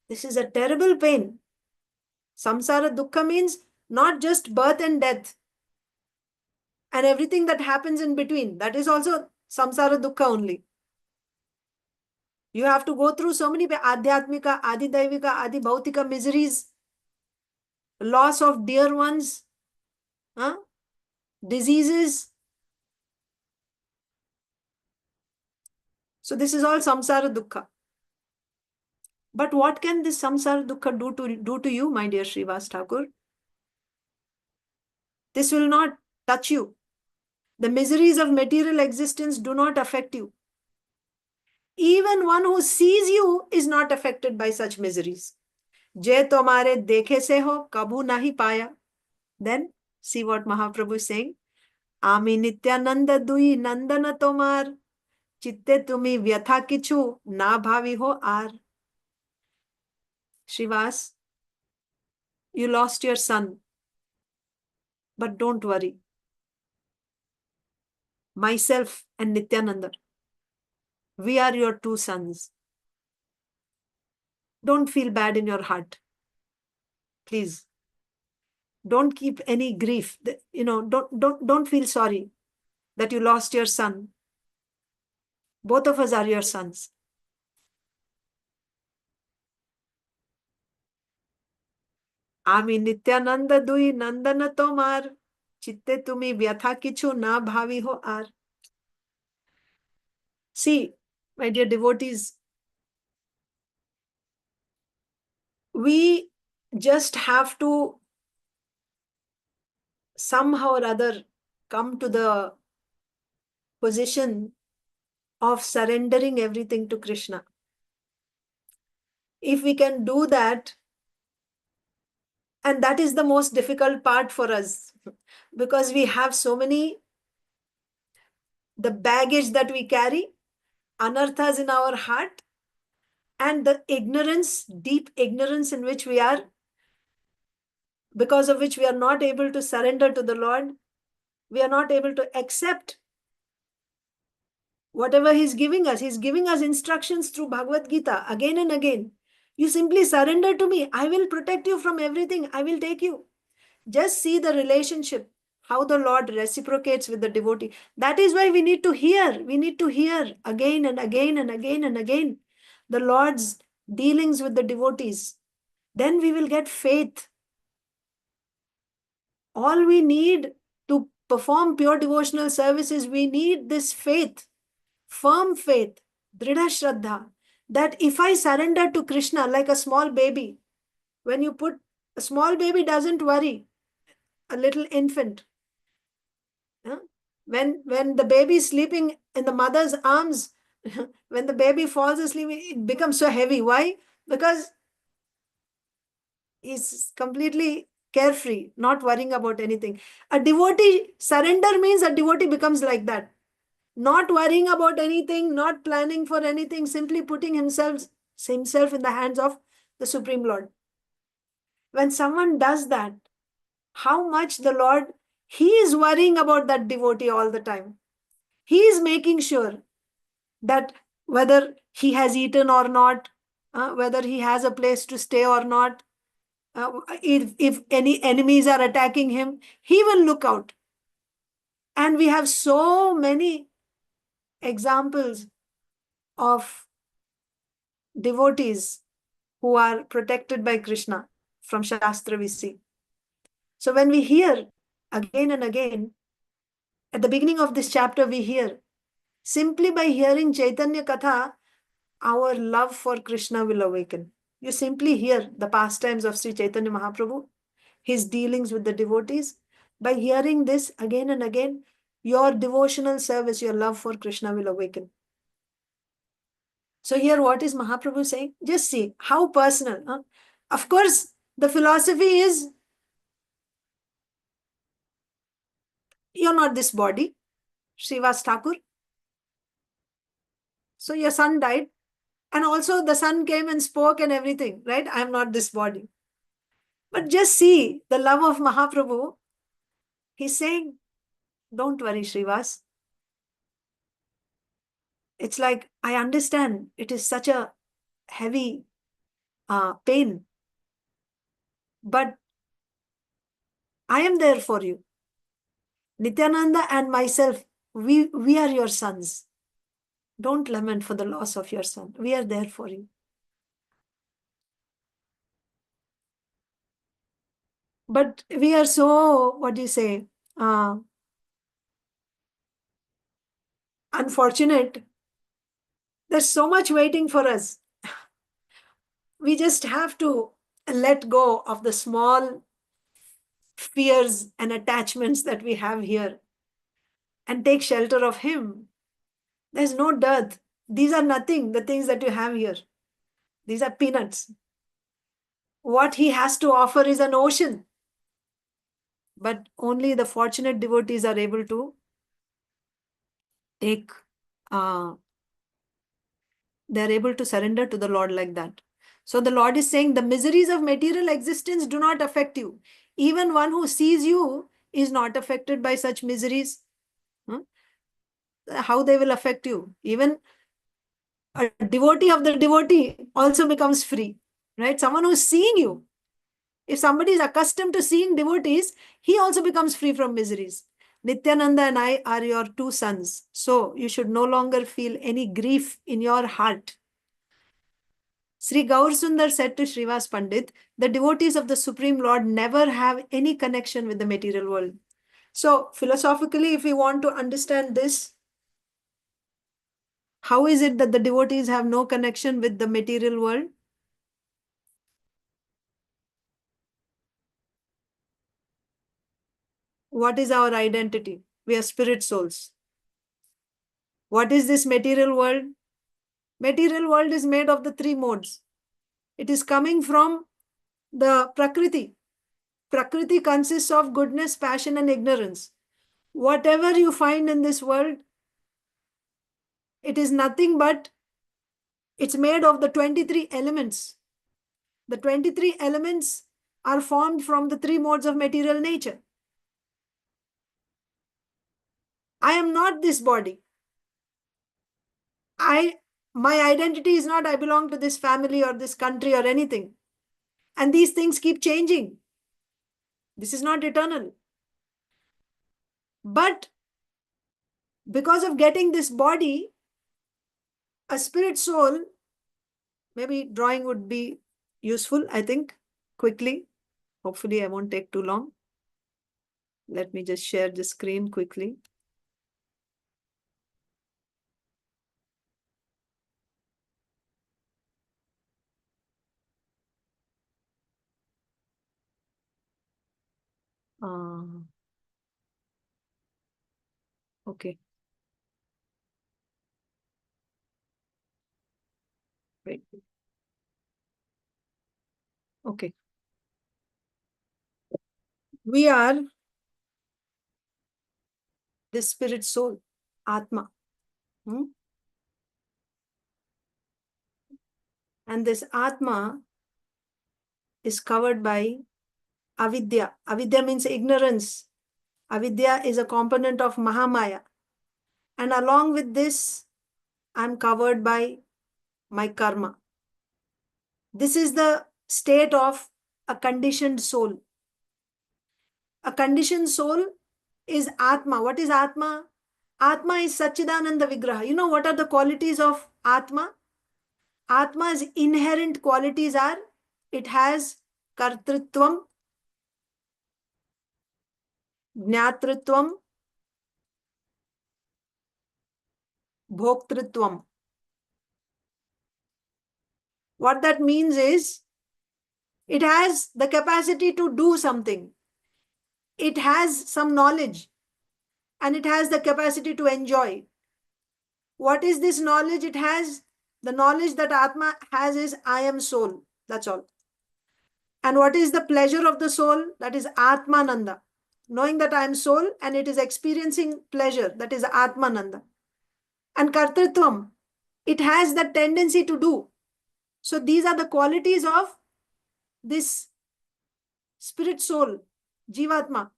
F: this is a terrible pain. Samsara dukkha means not just birth and death and everything that happens in between. That is also samsara dukkha only. You have to go through so many adhyatmika, adidaivika, adibhautika miseries, loss of dear ones, diseases. So this is all samsara dukkha. But what can this samsara dukkha do to you, my dear Srivas Thakur? This will not touch you. The miseries of material existence do not affect you. Even one who sees you is not affected by such miseries. Je tomare dekhe se ho, kabhu nahi paya. Then, see what Mahaprabhu is saying. Ami nityananda dui nandana tomar. Chitte tumi vyatha kichu na bhavi ho ar. Srivas, you lost your son. But don't worry. Myself and Nityananda, we are your two sons. Don't feel bad in your heart. Please. Don't keep any grief. Don't feel sorry that you lost your son. Both of us are your sons. Ami Nityananda dui nandana tomar. Chitte tumi vyatha kichu na bhavi ho ar. See, my dear devotees, we just have to somehow or other come to the position of surrendering everything to Krishna. If we can do that, and that is the most difficult part for us, because we have so many, the baggage that we carry, anarthas in our heart, and the ignorance, deep ignorance in which we are, because of which we are not able to surrender to the Lord. We are not able to accept whatever He's giving us. He's giving us instructions through Bhagavad Gita again and again. You simply surrender to me. I will protect you from everything. I will take you. Just see the relationship, how the Lord reciprocates with the devotee. That is why we need to hear. We need to hear again and again and again and again the Lord's dealings with the devotees. Then we will get faith. All we need to perform pure devotional services, we need this faith, firm faith, dridha shraddha, that if I surrender to Krishna like a small baby, when you put, a small baby doesn't worry, a little infant. When the baby is sleeping in the mother's arms, when the baby falls asleep, it becomes so heavy. Why? Because he's completely carefree, not worrying about anything. A devotee, surrender means a devotee becomes like that. Not worrying about anything, not planning for anything, simply putting himself in the hands of the Supreme Lord. When someone does that, how much the Lord, He is worrying about that devotee all the time. He is making sure that whether he has eaten or not, whether he has a place to stay or not, if any enemies are attacking him, He will look out. And we have so many examples of devotees who are protected by Krishna from Shastra we see. So when we hear again and again, at the beginning of this chapter we hear, simply by hearing Chaitanya Katha, our love for Krishna will awaken. You simply hear the pastimes of Sri Chaitanya Mahaprabhu, his dealings with the devotees. By hearing this again and again, your devotional service, your love for Krishna will awaken. So here what is Mahaprabhu saying? Just see how personal. Huh? Of course, the philosophy is, you're not this body, Srivas Thakur. So your son died. And also the son came and spoke and everything, right? I am not this body. But just see the love of Mahaprabhu. He's saying, don't worry, Srivas. It's like, I understand it is such a heavy pain, but I am there for you. Nityananda and myself, we are your sons. Don't lament for the loss of your son. We are there for you. But we are so, what do you say, unfortunate. There's so much waiting for us. We just have to let go of the small fears and attachments that we have here and take shelter of Him. There's no dearth. These are nothing, the things that you have here. These are peanuts. What He has to offer is an ocean. But only the fortunate devotees are able to take, they're able to surrender to the Lord like that. So the Lord is saying the miseries of material existence do not affect you. Even one who sees you is not affected by such miseries. How they will affect you? Even a devotee of the devotee also becomes free, right? Someone who's seeing you. If somebody is accustomed to seeing devotees, he also becomes free from miseries. Nityananda and I are your two sons. So you should no longer feel any grief in your heart. Sri Gaur Sundar said to Srivas Pandit, the devotees of the Supreme Lord never have any connection with the material world. So philosophically, if we want to understand this, how is it that the devotees have no connection with the material world? What is our identity? We are spirit souls. What is this material world? Material world is made of the three modes. It is coming from the Prakriti. Prakriti consists of goodness, passion, and ignorance. Whatever you find in this world, it is nothing but, it's made of the 23 elements. The 23 elements are formed from the three modes of material nature. I am not this body. My identity is not I belong to this family or this country or anything. And these things keep changing. This is not eternal. But because of getting this body, a spirit soul, maybe drawing would be useful, I think, quickly. Hopefully I won't take too long. Let me just share the screen quickly. Okay. Great. Okay. We are the spirit soul, Atma. And this Atma is covered by avidya. Avidya means ignorance. Avidya is a component of Mahamaya. And along with this, I'm covered by my karma. This is the state of a conditioned soul. A conditioned soul is Atma. What is Atma? Atma is Satchidananda Vigraha. You know what are the qualities of Atma? Atma's inherent qualities are, it has kartrutvam, jnatritvam, bhoktrutvam. What that means is, it has the capacity to do something. It has some knowledge and it has the capacity to enjoy. What is this knowledge it has? The knowledge that Atma has is, I am soul. That's all. And what is the pleasure of the soul? That is Atmananda. Knowing that I am soul and it is experiencing pleasure. That is Atmananda. And Kartritvam, it has the tendency to do. So these are the qualities of this spirit soul, Jivatma.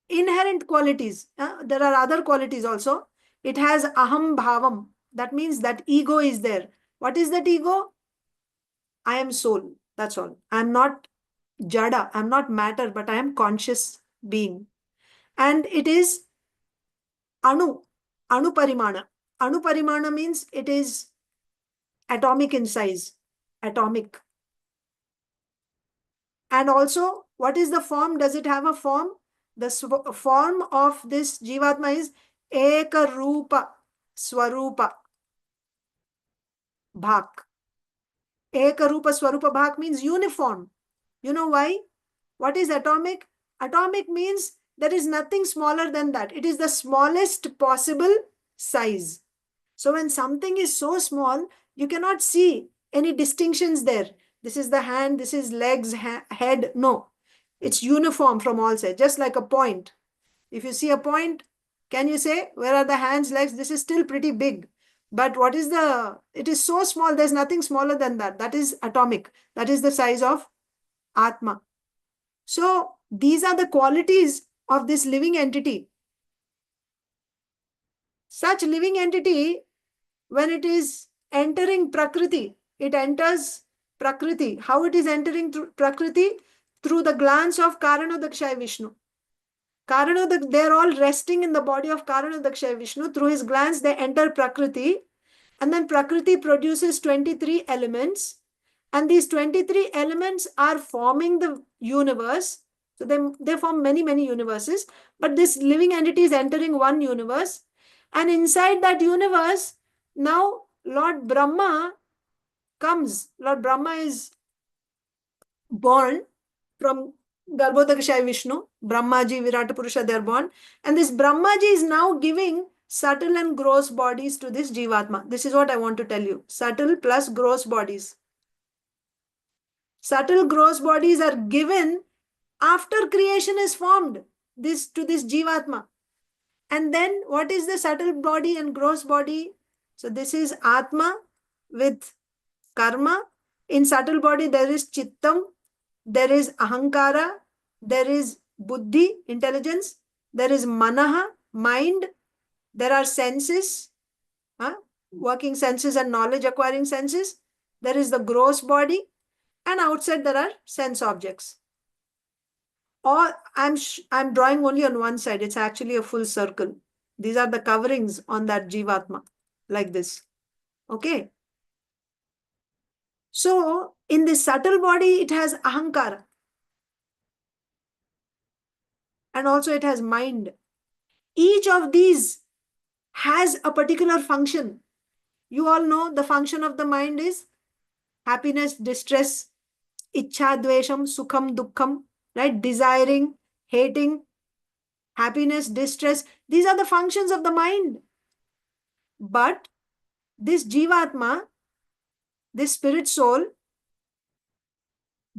F: Inherent qualities. There are other qualities also. It has Aham Bhavam. That means that ego is there. What is that ego? I am soul. That's all. I am not Jada. I am not matter, but I am conscious being. And it is Anu. Anu Parimana. Anu Parimana means it is atomic in size. Atomic. And also, what is the form? Does it have a form? The form of this Jivatma is Eka Rupa Swarupa Bhak. Eka Rupa Swarupa Bhak means uniform. You know why? What is atomic? Atomic means there is nothing smaller than that. It is the smallest possible size. So when something is so small, you cannot see any distinctions there. This is the hand, this is legs, head. No, it's uniform from all sides, just like a point. If you see a point, can you say, where are the hands, legs? This is still pretty big. But what is it is so small, there's nothing smaller than that. That is atomic. That is the size of Atma. So these are the qualities of this living entity. Such living entity, when it is entering Prakriti, it enters Prakriti. How it is entering through Prakriti? Through the glance of Karanodakshaya Vishnu. They're all resting in the body of Karanodakshaya Vishnu. Through his glance, they enter Prakriti. And then Prakriti produces 23 elements. And these 23 elements are forming the universe. So they form many, many universes. But this living entity is entering one universe. And inside that universe, now Lord Brahma comes. Lord Brahma is born from Garbhodakshaya Vishnu. Brahmaji, Virata Purusha, they are born. And this Brahmaji is now giving subtle and gross bodies to this Jivatma. This is what I want to tell you. Subtle plus gross bodies. Subtle gross bodies are given after creation is formed to this Jivatma. And then what is the subtle body and gross body? So this is Atma with karma. In subtle body, there is Chittam, there is Ahankara, there is Buddhi, intelligence, there is Manaha, mind, there are senses, working senses and knowledge acquiring senses. There is the gross body, and outside there are sense objects. Or I'm drawing only on one side. It's actually a full circle. These are the coverings on that Jivatma, like this. Okay. So in this subtle body, it has Ahankara. And also it has mind. Each of these has a particular function. You all know the function of the mind is happiness, distress, ichha, dvesham, sukham, dukkham, right? Desiring, hating, happiness, distress. These are the functions of the mind. But this Jivatma, this spirit soul,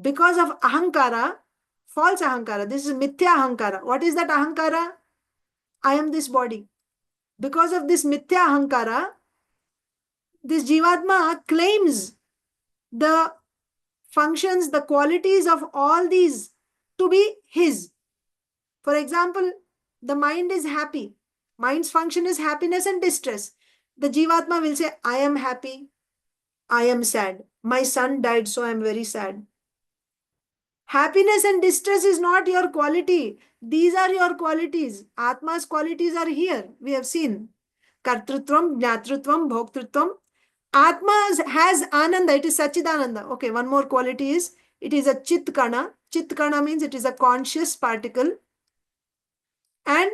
F: because of ahankara, false ahankara, this is mithya ahankara. What is that ahankara? I am this body. Because of this mithya ahankara, this Jivatma claims the functions, the qualities of all these to be his. For example, the mind is happy. Mind's function is happiness and distress. The Jivatma will say, I am happy, I am sad. My son died, so I am very sad. Happiness and distress is not your quality. These are your qualities. Atma's qualities are here. We have seen. Kartrutvam, Jnatrutvam, Bhoktrutvam. Atma has Ananda. It is Sachidananda. Okay, one more quality is, it is a Chit Kana. Chit Kana means it is a conscious particle. And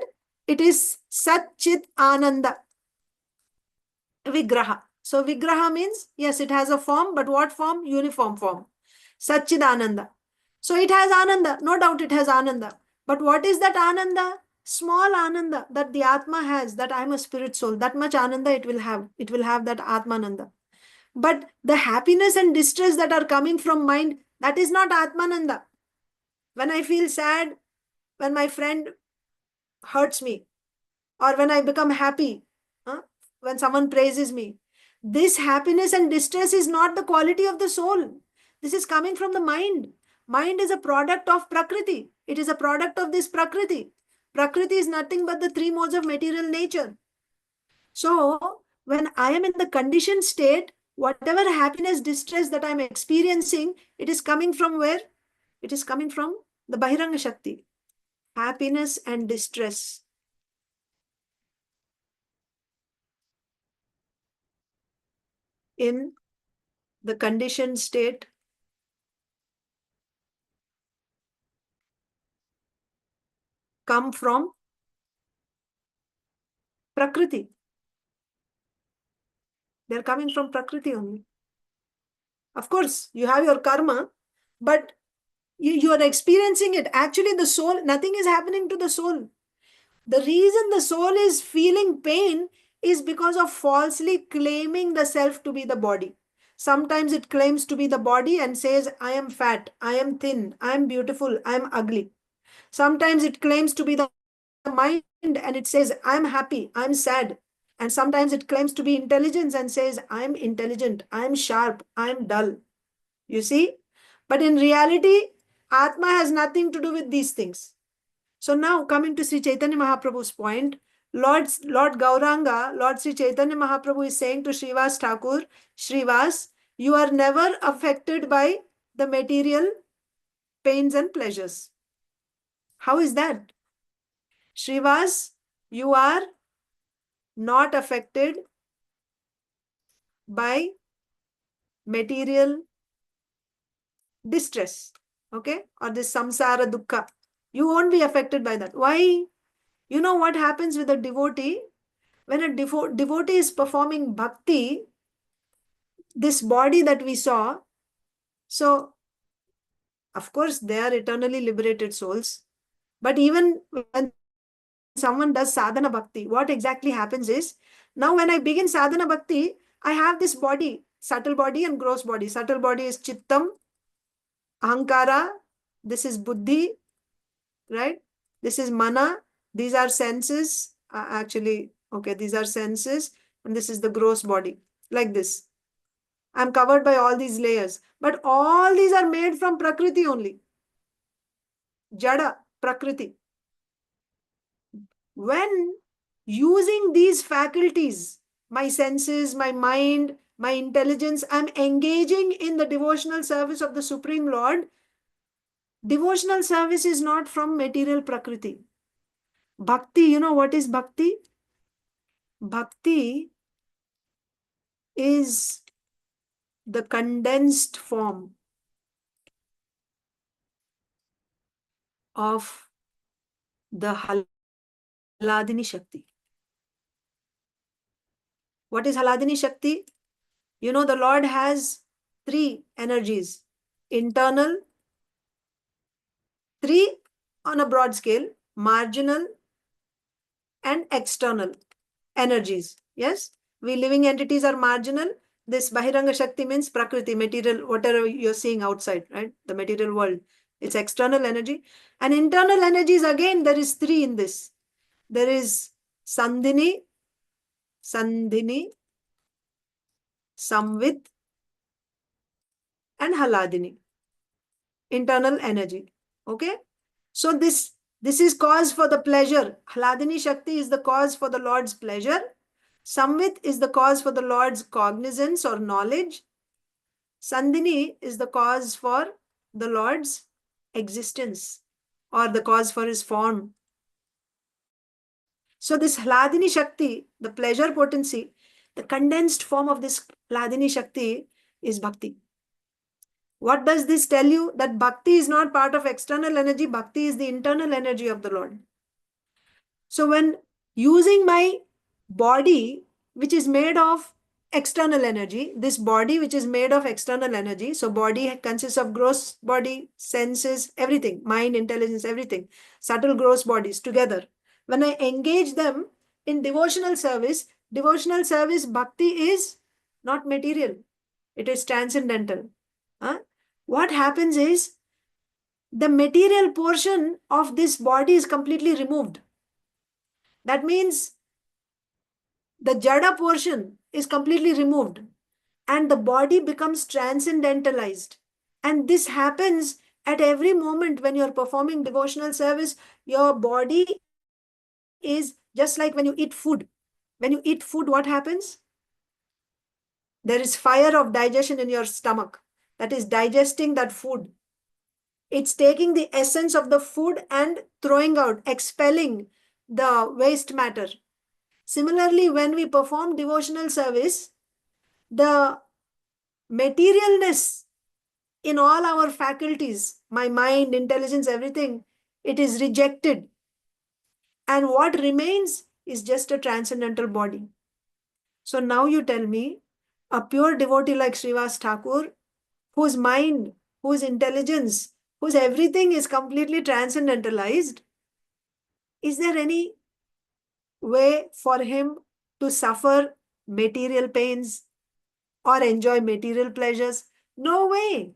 F: it is Sat Chit Ananda. Vigraha. So Vigraha means, yes, it has a form, but what form? Uniform form. Satchidananda. So it has Ananda. No doubt it has Ananda. But what is that Ananda? Small Ananda that the Atma has, that I am a spirit soul. That much Ananda it will have. It will have that Atmananda. But the happiness and distress that are coming from mind, that is not Atmananda. When I feel sad, when my friend hurts me, or when I become happy, when someone praises me, this happiness and distress is not the quality of the soul. This is coming from the mind. Mind is a product of Prakriti. It is a product of this Prakriti. Prakriti is nothing but the three modes of material nature. So, when I am in the conditioned state, whatever happiness, distress that I am experiencing, it is coming from where? It is coming from the Bahiranga Shakti. Happiness and distress. In the conditioned state, come from Prakriti. They're coming from Prakriti only. Of course, you have your karma, but you are experiencing it. Actually, the soul, nothing is happening to the soul. The reason the soul is feeling pain is because of falsely claiming the self to be the body. Sometimes it claims to be the body and says, I am fat, I am thin, I am beautiful, I am ugly. Sometimes it claims to be the mind and it says, I am happy, I am sad. And sometimes it claims to be intelligence and says, I am intelligent, I am sharp, I am dull. You see? But in reality, Atma has nothing to do with these things. So now coming to Sri Chaitanya Mahaprabhu's point, Lord Gauranga, Lord Sri Chaitanya Mahaprabhu is saying to Srivas Thakur, Srivas, you are never affected by the material pains and pleasures. How is that? Srivas, you are not affected by material distress, okay? Or this samsara dukkha. You won't be affected by that. Why? You know what happens with a devotee? When a devotee is performing bhakti, this body that we saw, so of course they are eternally liberated souls. But even when someone does sadhana bhakti, what exactly happens is, now when I begin sadhana bhakti, I have this body, subtle body and gross body. Subtle body is chittam, ahankara, this is buddhi, right? This is mana, these are senses, these are senses, and this is the gross body, like this. I'm covered by all these layers, but all these are made from Prakriti only. Jada, Prakriti. When using these faculties, my senses, my mind, my intelligence, I'm engaging in the devotional service of the Supreme Lord. Devotional service is not from material Prakriti. Bhakti, you know what is Bhakti? Bhakti is the condensed form of the Haladini Shakti. What is Haladini Shakti? You know, the Lord has three energies. Internal, three on a broad scale, marginal and external energies. Yes, we living entities are marginal, this Bahiranga Shakti means Prakriti, material, whatever you're seeing outside, right? The material world. It's external energy. And internal energies, again, there is three in this. There is Sandhini, Samvit, and Haladini. Internal energy. Okay? So this is cause for the pleasure. Haladini Shakti is the cause for the Lord's pleasure. Samvit is the cause for the Lord's cognizance or knowledge. Sandhini is the cause for the Lord's existence or the cause for his form. So this Hladini Shakti, the pleasure potency, the condensed form of this Hladini Shakti is Bhakti. What does this tell you? That Bhakti is not part of external energy. Bhakti is the internal energy of the Lord. So when using my body, which is made of external energy, this body which is made of external energy, so body consists of gross body, senses, everything, mind, intelligence, everything, subtle gross bodies together. When I engage them in devotional service, bhakti is not material. It is transcendental. What happens is the material portion of this body is completely removed. That means the jada portion is completely removed and the body becomes transcendentalized. And this happens at every moment when you're performing devotional service. Your body is just like when you eat food. When you eat food, what happens? There is fire of digestion in your stomach that is digesting that food. It's taking the essence of the food and throwing out, expelling the waste matter. Similarly, when we perform devotional service, the materialness in all our faculties, my mind, intelligence, everything, it is rejected. And what remains is just a transcendental body. So now you tell me, a pure devotee like Srivas Thakur, whose mind, whose intelligence, whose everything is completely transcendentalized, is there any way for him to suffer material pains or enjoy material pleasures? No way.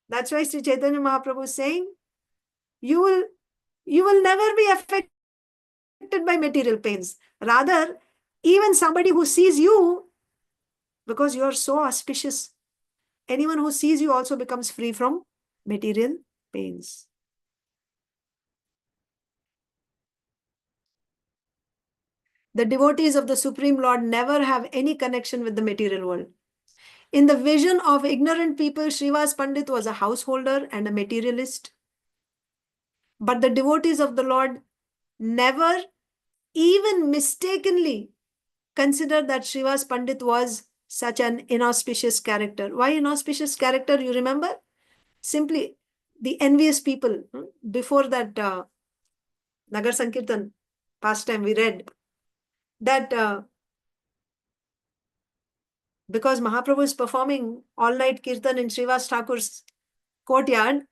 F: That's why Sri Chaitanya Mahaprabhu is saying, you will never be affected by material pains. Rather, even somebody who sees you, because you are so auspicious, anyone who sees you also becomes free from material pains. The devotees of the Supreme Lord never have any connection with the material world. In the vision of ignorant people, Srivas Pandit was a householder and a materialist. But the devotees of the Lord never even mistakenly considered that Srivas Pandit was such an inauspicious character. Why inauspicious character, you remember? Simply the envious people. Before that Nagar Sankirtan pastime we read that because Mahaprabhu is performing all-night kirtan in Srivas Thakur's courtyard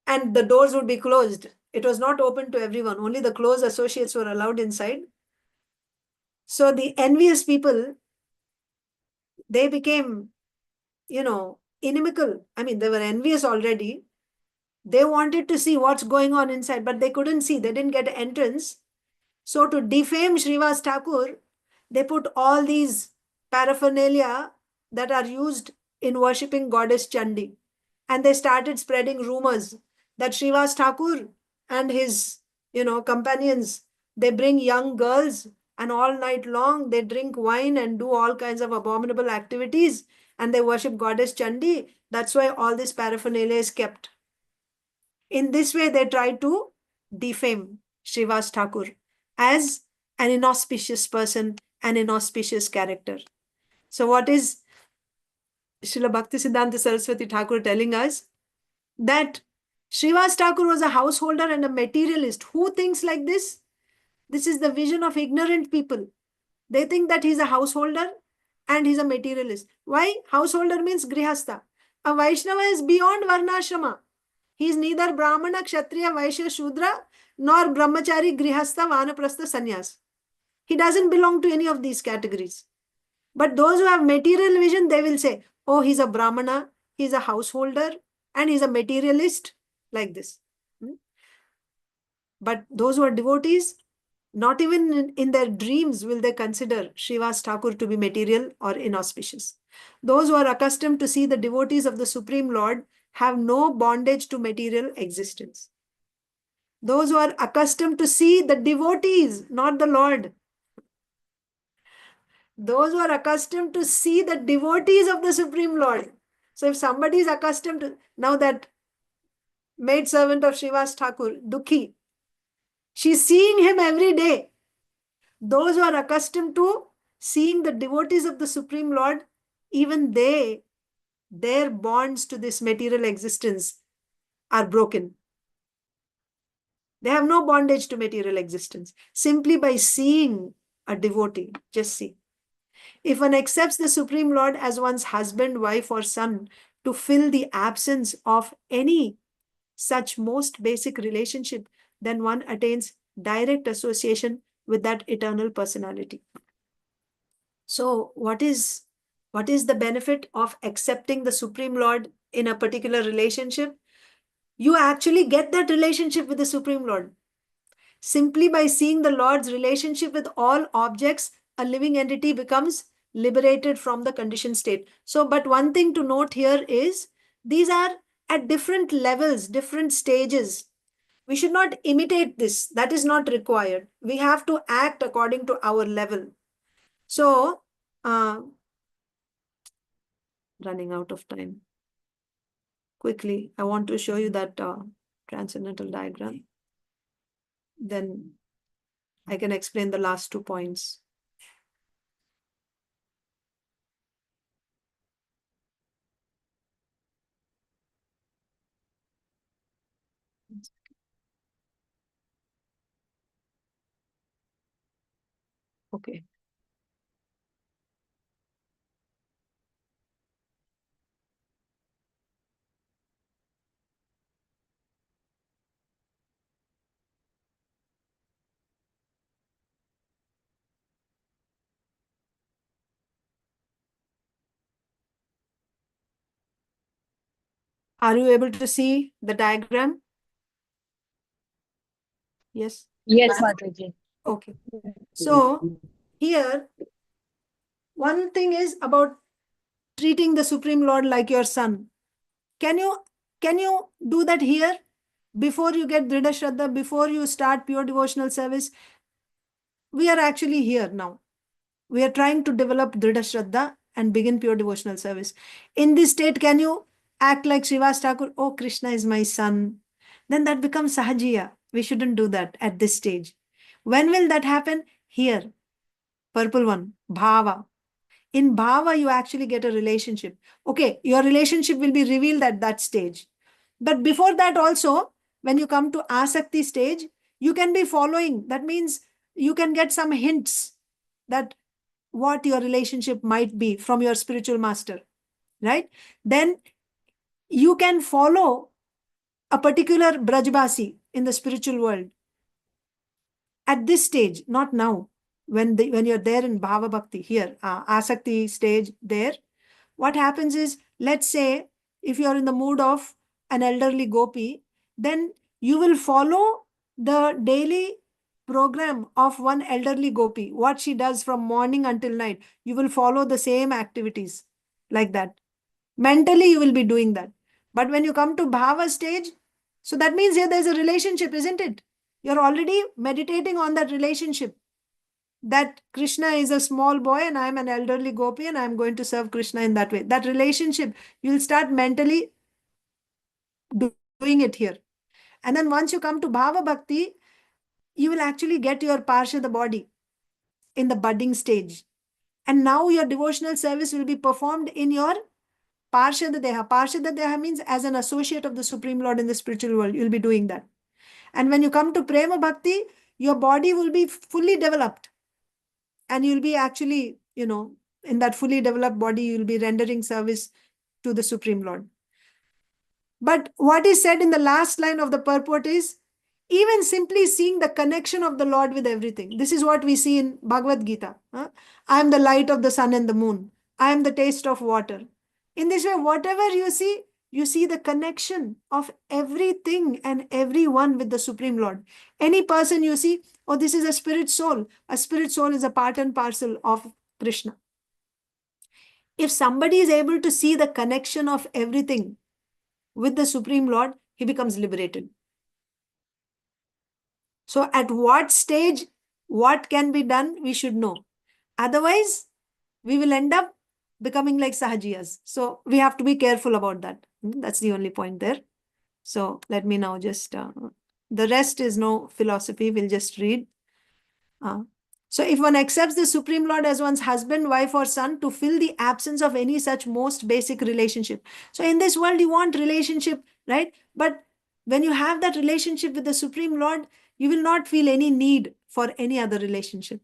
F: and the doors would be closed. It was not open to everyone. Only the close associates were allowed inside. So the envious people, they became, inimical. I mean, they were envious already. They wanted to see what's going on inside, but they couldn't see. They didn't get entrance. So to defame Srivas Thakur, they put all these paraphernalia that are used in worshipping goddess Chandi. And they started spreading rumors that Srivas Thakur and his, companions, they bring young girls and all night long they drink wine and do all kinds of abominable activities and they worship goddess Chandi. That's why all this paraphernalia is kept. In this way, they tried to defame Srivas Thakur as an inauspicious person, an inauspicious character. So what is Srila Bhaktisiddhanta Saraswati Thakur telling us? That Srivas Thakur was a householder and a materialist. Who thinks like this? This is the vision of ignorant people. They think that he's a householder and he's a materialist. Why? Householder means grihastha. A Vaishnava is beyond Varnashrama. He is neither Brahmana, Kshatriya, Vaishya, Shudra, nor Brahmachari, Grihastha, Vanaprastha, Sannyas. He doesn't belong to any of these categories. But those who have material vision, they will say, oh, he's a Brahmana, he's a householder, and he's a materialist, like this. But those who are devotees, not even in their dreams will they consider Srivas Thakur to be material or inauspicious. Those who are accustomed to see the devotees of the Supreme Lord have no bondage to material existence. Those who are accustomed to see the devotees, not the Lord. Those who are accustomed to see the devotees of the Supreme Lord. So if somebody is accustomed to, now that maid servant of Srivas Thakur, Dukhi, she's seeing him every day. Those who are accustomed to seeing the devotees of the Supreme Lord, even their bonds to this material existence are broken. They have no bondage to material existence. Simply by seeing a devotee, just see. If one accepts the Supreme Lord as one's husband, wife, or son to fill the absence of any such most basic relationship, then one attains direct association with that eternal personality. So what is the benefit of accepting the Supreme Lord in a particular relationship? You actually get that relationship with the Supreme Lord. Simply by seeing the Lord's relationship with all objects, a living entity becomes liberated from the conditioned state. So, but one thing to note here is these are at different levels, different stages. We should not imitate this. That is not required. We have to act according to our level. So, running out of time. Quickly, I want to show you that transcendental diagram. Then I can explain the last 2 points. Okay. Are you able to see the diagram? Yes.
E: Yes, Mataji.
F: Okay. So here, one thing is about treating the Supreme Lord like your son. Can you do that here before you get Dhrida Shraddha, before you start pure devotional service? We are actually here now. We are trying to develop Dhrida Shraddha and begin pure devotional service. In this state, can you act like Srivas Thakur? Oh, Krishna is my son. Then that becomes Sahajiya. We shouldn't do that at this stage. When will that happen? Here. Purple one. Bhava. In Bhava, you actually get a relationship. Okay, your relationship will be revealed at that stage. But before that also, when you come to Asakti stage, you can be following. That means you can get some hints that what your relationship might be from your spiritual master, right? Then you can follow a particular Brajbasi in the spiritual world at this stage, not now. When you're there in Bhava Bhakti, here, Asakti stage there, what happens is, let's say, if you're in the mood of an elderly gopi, then you will follow the daily program of one elderly gopi, what she does from morning until night. You will follow the same activities like that. Mentally, you will be doing that. But when you come to Bhava stage, so that means here there's a relationship, isn't it? You're already meditating on that relationship. That Krishna is a small boy and I'm an elderly gopi and I'm going to serve Krishna in that way. That relationship, you'll start mentally doing it here. And then once you come to Bhava Bhakti, you will actually get your Parshada body in the budding stage. And now your devotional service will be performed in your Parshada Deha. Parshada Deha means as an associate of the Supreme Lord in the spiritual world, you'll be doing that. And when you come to Prema Bhakti, your body will be fully developed. And you'll be actually, in that fully developed body, you'll be rendering service to the Supreme Lord. But what is said in the last line of the purport is, even simply seeing the connection of the Lord with everything. This is what we see in Bhagavad Gita. I am the light of the sun and the moon. I am the taste of water. In this way, whatever you see the connection of everything and everyone with the Supreme Lord. Any person you see, oh, this is a spirit soul. A spirit soul is a part and parcel of Krishna. If somebody is able to see the connection of everything with the Supreme Lord, he becomes liberated. So at what stage, what can be done, we should know. Otherwise, we will end up becoming like Sahajiyas. So we have to be careful about that. That's the only point there. So let me now just, the rest is no philosophy. We'll just read. So if one accepts the Supreme Lord as one's husband, wife, or son to fill the absence of any such most basic relationship. So in this world, you want relationship, right? But when you have that relationship with the Supreme Lord, you will not feel any need for any other relationship.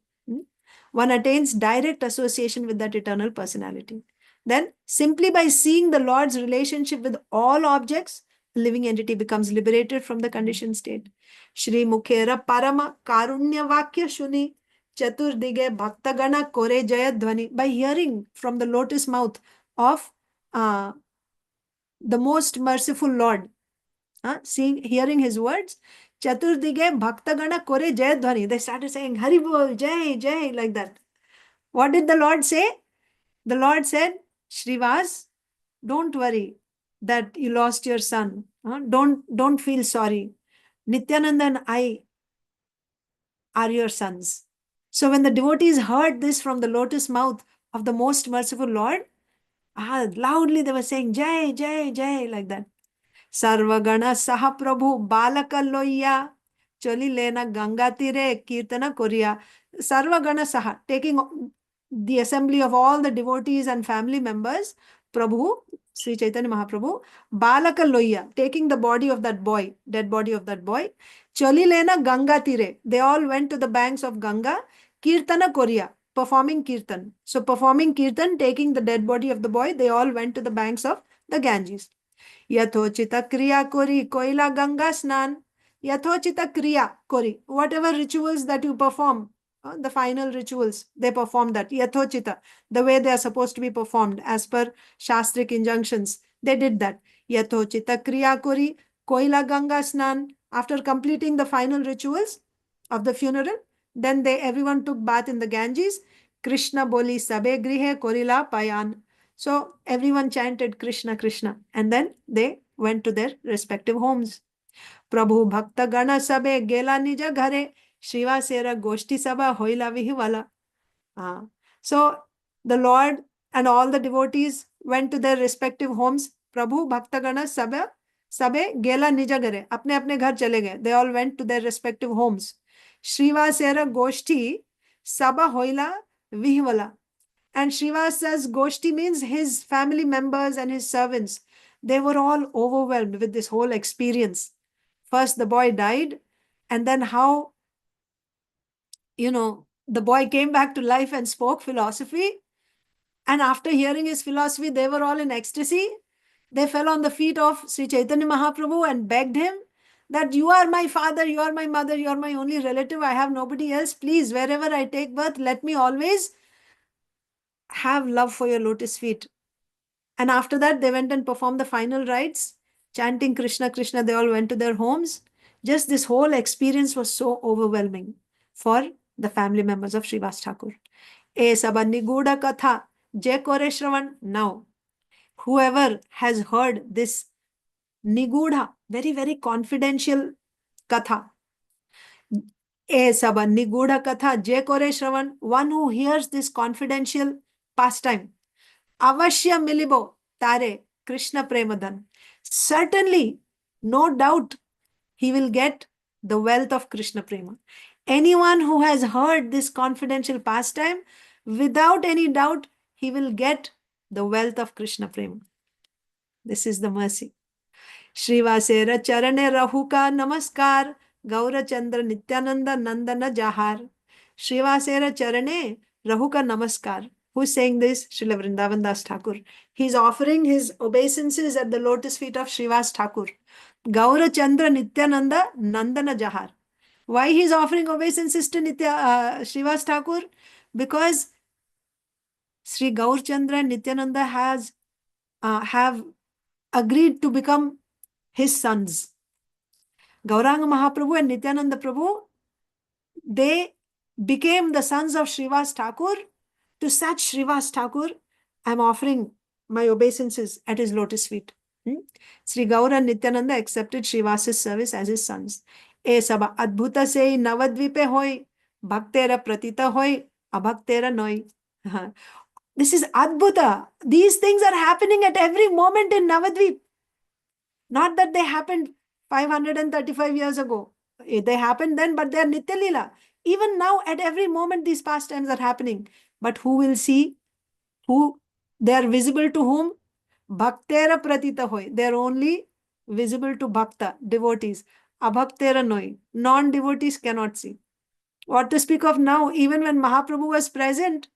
F: One attains direct association with that eternal personality. Then, simply by seeing the Lord's relationship with all objects, the living entity becomes liberated from the conditioned state. Shri Mukhera Parama Karunya Vakya Shuni Chaturdige Bhaktagana Kore Jayadhvani. By hearing from the lotus mouth of the most merciful Lord, hearing his words, Chaturdige Bhaktagana Kore Jayadhvani. They started saying Hari Bol, Jai, Jai, like that. What did the Lord say? The Lord said, Shrivas, don't worry that you lost your son. Don't feel sorry. Nityananda and I are your sons. So when the devotees heard this from the lotus mouth of the most merciful Lord, loudly they were saying, Jai, Jai, Jai, like that. Sarvagana Saha Prabhu Balaka Loya Choli Lena Ganga Tire Kirtana Korea. Sarvagana Saha, taking the assembly of all the devotees and family members, Prabhu, Sri Chaitanya Mahaprabhu, Balaka Loya, taking the body of that boy, dead body of that boy, Choli Lena Ganga Tire. They all went to the banks of Ganga, Kirtana Korea, performing Kirtan. So performing Kirtan, taking the dead body of the boy, they all went to the banks of the Ganges. Yathochita Kriya Kori, Koila Ganga Snan. Yathochita Kriya Kori. Whatever rituals that you perform, the final rituals, they perform that. Yathochita, the way they are supposed to be performed as per Shastric injunctions. They did that. Yathochita Kriya Kori, Koila Ganga Snan. After completing the final rituals of the funeral, then everyone took bath in the Ganges. Krishna Boli Sabe Grihe Korila Payan. So everyone chanted Krishna, Krishna, and then they went to their respective homes. Prabhu Bhakta Gana Sabe Gela Nija Ghare Srivasera Goshti Sabha Hoila Vihivala. So the Lord and all the devotees went to their respective homes. Prabhu Bhakta Gana Sabe Gela Nija Ghare. Apne apne ghar chale gaye. They all went to their respective homes. Srivasera Goshti Sabha Hoila Vihivala. And Srivasa's Goshti means his family members and his servants. They were all overwhelmed with this whole experience. First, the boy died, and then how, the boy came back to life and spoke philosophy. And after hearing his philosophy, they were all in ecstasy. They fell on the feet of Sri Chaitanya Mahaprabhu and begged him that you are my father, you are my mother, you are my only relative. I have nobody else. Please, wherever I take birth, let me always have love for your lotus feet. And after that, they went and performed the final rites, chanting Krishna, Krishna. They all went to their homes. Just this whole experience was so overwhelming for the family members of Srivas Thakur. E saba niguda katha je kore shravan. Now, whoever has heard this niguda, very, very confidential katha, E saba niguda katha je kore shravan, one who hears this confidential pastime, avashya milibo tare Krishna premadan. Certainly, no doubt, he will get the wealth of Krishna prema. Anyone who has heard this confidential pastime, without any doubt, he will get the wealth of Krishna prema. This is the mercy. Srivasera charane rahuka namaskar, Gaura Chandra Nityananda Nandana Jahar. Srivasera charane rahuka namaskar. Who's saying this? Srila Vrindavan Das Thakur. He's offering his obeisances at the lotus feet of Srivas Thakur. Gaura Chandra Nityananda Nandana Jahar. Why he's offering obeisances to Srivas Thakur? Because Sri Gaur Chandra and Nityananda have agreed to become his sons. Gauranga Mahaprabhu and Nityananda Prabhu, they became the sons of Srivas Thakur. To such Srivas Thakur, I am offering my obeisances at his lotus feet. Sri Gaura and Nityananda accepted Srivas's service as his sons. E saba adbhuta se navadvipe hoy, bhaktera pratita hoy, abhaktera noy. This is adbhuta. These things are happening at every moment in Navadvip. Not that they happened 535 years ago. They happened then, but they are Nitya Leela. Even now, at every moment, these pastimes are happening. But who will see? Who? They are visible to whom? Bhaktera pratita hoy. They are only visible to bhakta, devotees. Abhaktera noy. Non-devotees cannot see. What to speak of now? Even when Mahaprabhu was present,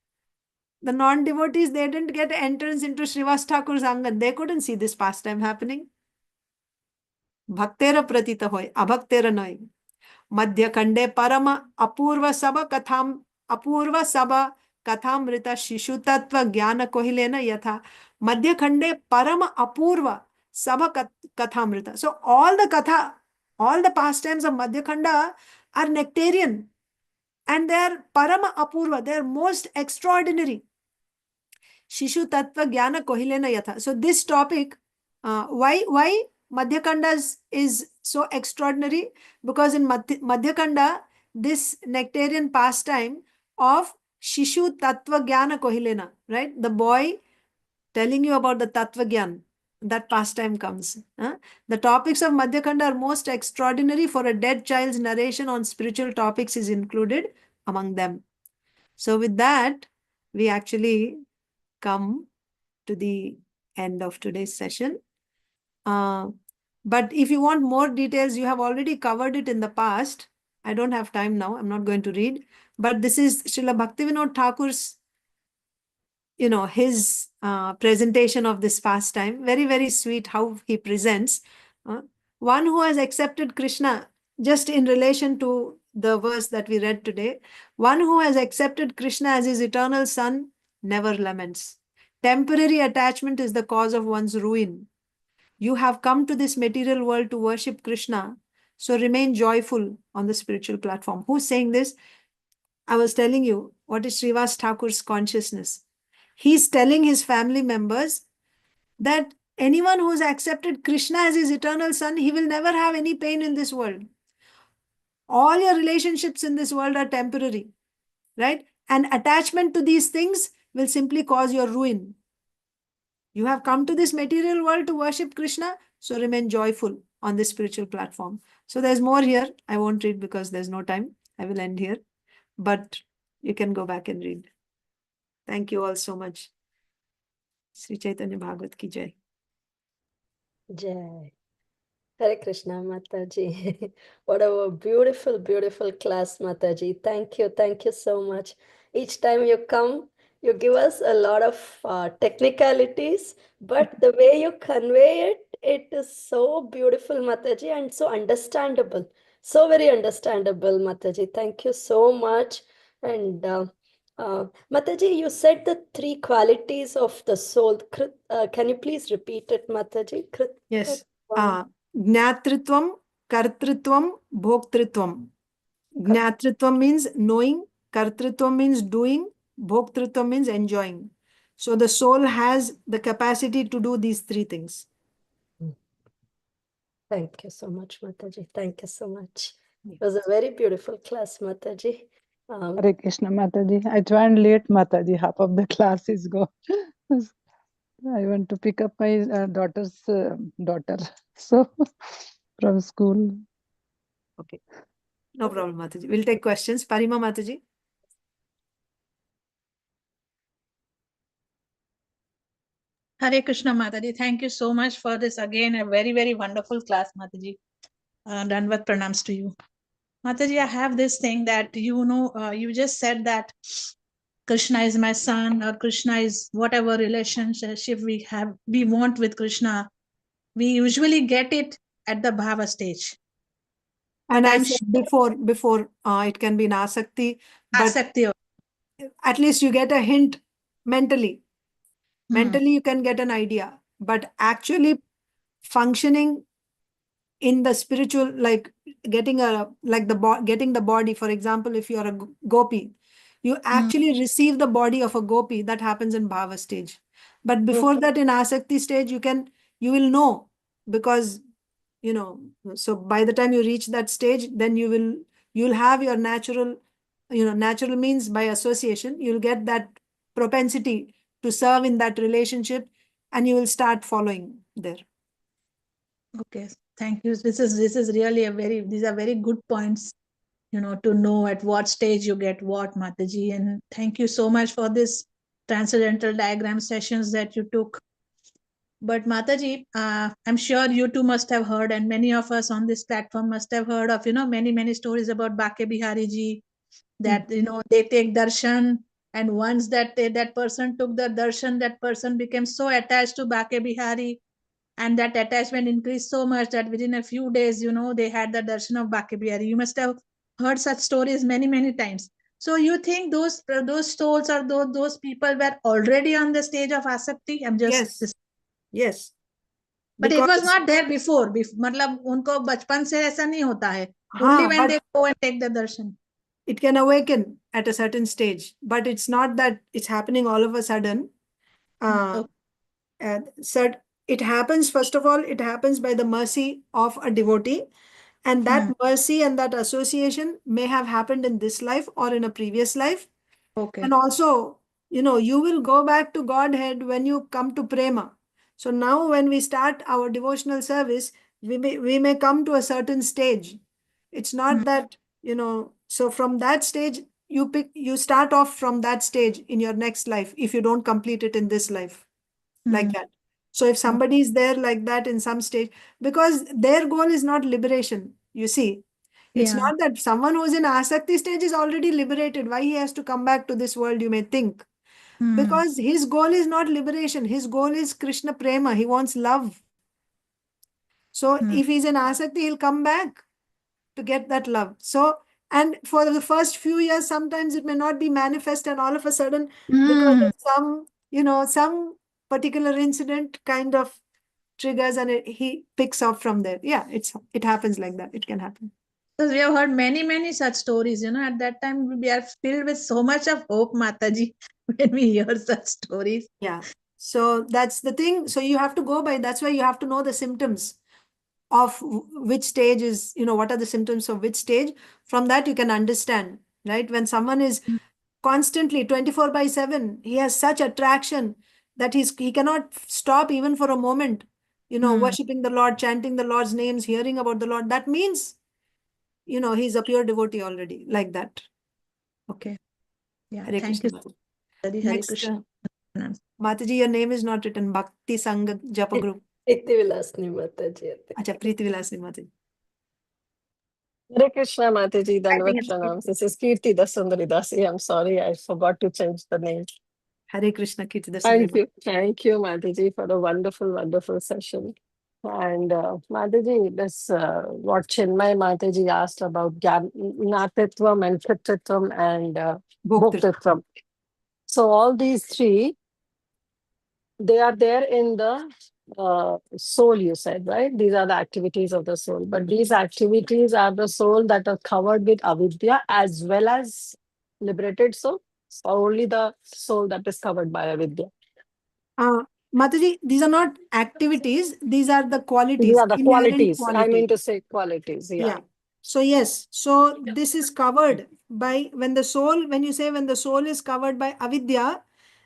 F: the non-devotees, they didn't get entrance into Srivas Thakur's Angan. They couldn't see this pastime happening. Bhaktera pratita hoy, abhaktera noy. Madhya Khande Parama Apurva Saba Katham Kathamrita Shishu Tattva Jnana Kohilena Yatha. Madhya Khande Parama Apurva Saba Kathamrita. So all the pastimes of Madhya Khanda are nectarian. And they are Parama Apurva. They are most extraordinary. Shishu Tattva Jnana Kohilena Yatha. So this topic, why Madhya Khanda is so extraordinary? Because in Madhya Khanda, this nectarian pastime of Shishu Tattva Jnana Kohilena, right? The boy telling you about the Tattva Jnana, that pastime comes. The topics of Madhya Khanda are most extraordinary. For a dead child's narration on spiritual topics is included among them. So with that, we actually come to the end of today's session. But if you want more details, you have already covered it in the past. I don't have time now. I'm not going to read. But this is Srila Bhaktivinoda Thakur's, his presentation of this pastime. Very, very sweet how he presents. One who has accepted Krishna, just in relation to the verse that we read today, one who has accepted Krishna as his eternal son never laments. Temporary attachment is the cause of one's ruin. You have come to this material world to worship Krishna, so remain joyful on the spiritual platform. Who's saying this? I was telling you, what is Srivas Thakur's consciousness? He's telling his family members that anyone who's accepted Krishna as his eternal son, he will never have any pain in this world. All your relationships in this world are temporary, right? And attachment to these things will simply cause your ruin. You have come to this material world to worship Krishna, so remain joyful on this spiritual platform. So there's more here. I won't read because there's no time. I will end here. But you can go back and read. Thank you all so much. Sri Chaitanya Bhagavat ki jai.
B: Jai. Hare Krishna, Mataji. What a beautiful, beautiful class, Mataji. Thank you so much. Each time you come, you give us a lot of technicalities, but the way you convey it, it is so beautiful, Mataji, and so understandable. So very understandable, Mataji. Thank you so much. And Mataji, you said the 3 qualities of the soul. Can you please repeat it, Mataji?
F: Yes. Gnatritvam, Kartritvam, Bhoktritvam. Gnatritvam means knowing, Kartritvam means doing, Bhoktritvam means enjoying. So the soul has the capacity to do these 3 things.
B: Thank you so much, Mataji. Thank you so much. It was a very beautiful class, Mataji.
G: Hare Krishna, Mataji. I joined late, Mataji. Half of the class is gone. I want to pick up my daughter's daughter. So, from school.
F: Okay. No problem, Mataji. We'll take questions. Parima Mataji.
H: Hare Krishna, Mataji. Thank you so much for this. Again, a very, very wonderful class, Mataji. Danvat pranams to you. Mataji, I have this thing that, you just said that Krishna is my son, or Krishna is whatever relationship we want with Krishna, we usually get it at the bhava stage.
F: And
H: But
F: I
H: I'm
F: said
H: sure
F: before, it can be in asakti, but
H: Asakti.
F: at least you get a hint mentally.
H: Hmm.
F: Mentally, you can get an idea, but actually functioning in the spiritual, like getting getting the body. For example, if you're a gopi, you actually receive the body of a gopi. That happens in bhava stage. But before that, in asakti stage, you will know, because so by the time you reach that stage, then you'll have your natural, natural means by association, you'll get that propensity to serve in that relationship, and you will start following there.
H: Okay, thank you. This is really these are very good points, to know at what stage you get what, Mataji. And thank you so much for this transcendental diagram sessions that you took. But Mataji, I'm sure you too must have heard, and many of us on this platform must have heard of, many stories about Bake Bihari ji, that, they take darshan, and once that person took the darshan, that person became so attached to Bake Bihari, and that attachment increased so much that within a few days, they had the darshan of Bake Bihari. You must have heard such stories many times. So you think those souls or those people were already on the stage of asakti?
F: Yes.
H: But it was
F: Because
H: not there before. मतलब उनको बचपन से ऐसा नहीं होता है. Only when
F: but
H: they go and take the darshan.
F: it can awaken at a certain stage, but it's not that it's happening all of a sudden. It happens, first of all, it happens by the mercy of a devotee, and that mercy and that association may have happened in this life or in a previous life.
H: Okay.
F: And also, you will go back to Godhead when you come to prema. So now when we start our devotional service, we may come to a certain stage. It's not that, so from that stage, you start off from that stage in your next life if you don't complete it in this life, like that. So if somebody is there like that in some stage, because their goal is not liberation, you see. It's
H: Yeah.
F: not that someone who's in asakti stage is already liberated. Why he has to come back to this world, you may think. Because his goal is not liberation. His goal is Krishna prema. He wants love. So if he's in asakti, he'll come back to get that love. So, and for the first few years, sometimes it may not be manifest, and all of a sudden, because of some particular incident kind of triggers, and he picks up from there. Yeah, it happens like that. It can happen.
H: Because we have heard many such stories, at that time we are filled with so much of hope, Mataji, when we hear such stories.
F: Yeah. So that's the thing. So you have to go by, that's why you have to know the symptoms of which stage is, what are the symptoms of which stage. From that you can understand, right? When someone is constantly 24/7, he has such attraction that he cannot stop even for a moment, worshipping the Lord, chanting the Lord's names, hearing about the Lord. That means, he's a pure devotee already, like that.
H: Okay. Yeah.
F: Hare
H: Thank
F: Krishna.
H: you. Hare
F: Next,
H: Krishna.
F: Mataji, your name is not written. Bhakti Sangha Japa Group.
B: Preeti Vilasni Mataji.
F: Acha, Preeti Vilasni Mataji.
C: Hare Krishna, Mataji,
F: I think
C: Dandavat
F: it's
C: Pranam. This is Kirti Dasundari Dasi. I'm sorry, I forgot to change the name.
F: Hare Krishna, Kirti
C: Thank
F: Dasundari.
C: you. Thank you, Mataji, for a wonderful session. And Mataji, this what Chinmay Mataji asked about Gnatitvam and Krititvam and Bhoktitvam. So all these three, they are there in the soul, you said, right? These are the activities of the soul. But these activities are the soul that are covered with avidya as well as liberated soul, or only the soul that is covered by avidya?
F: Mataji, these are not activities, these are the qualities.
C: These are the
F: inherent
C: qualities. I mean
F: qualities.
C: to say qualities.
F: Yeah. So yes, so this is covered by when the soul is covered by avidya,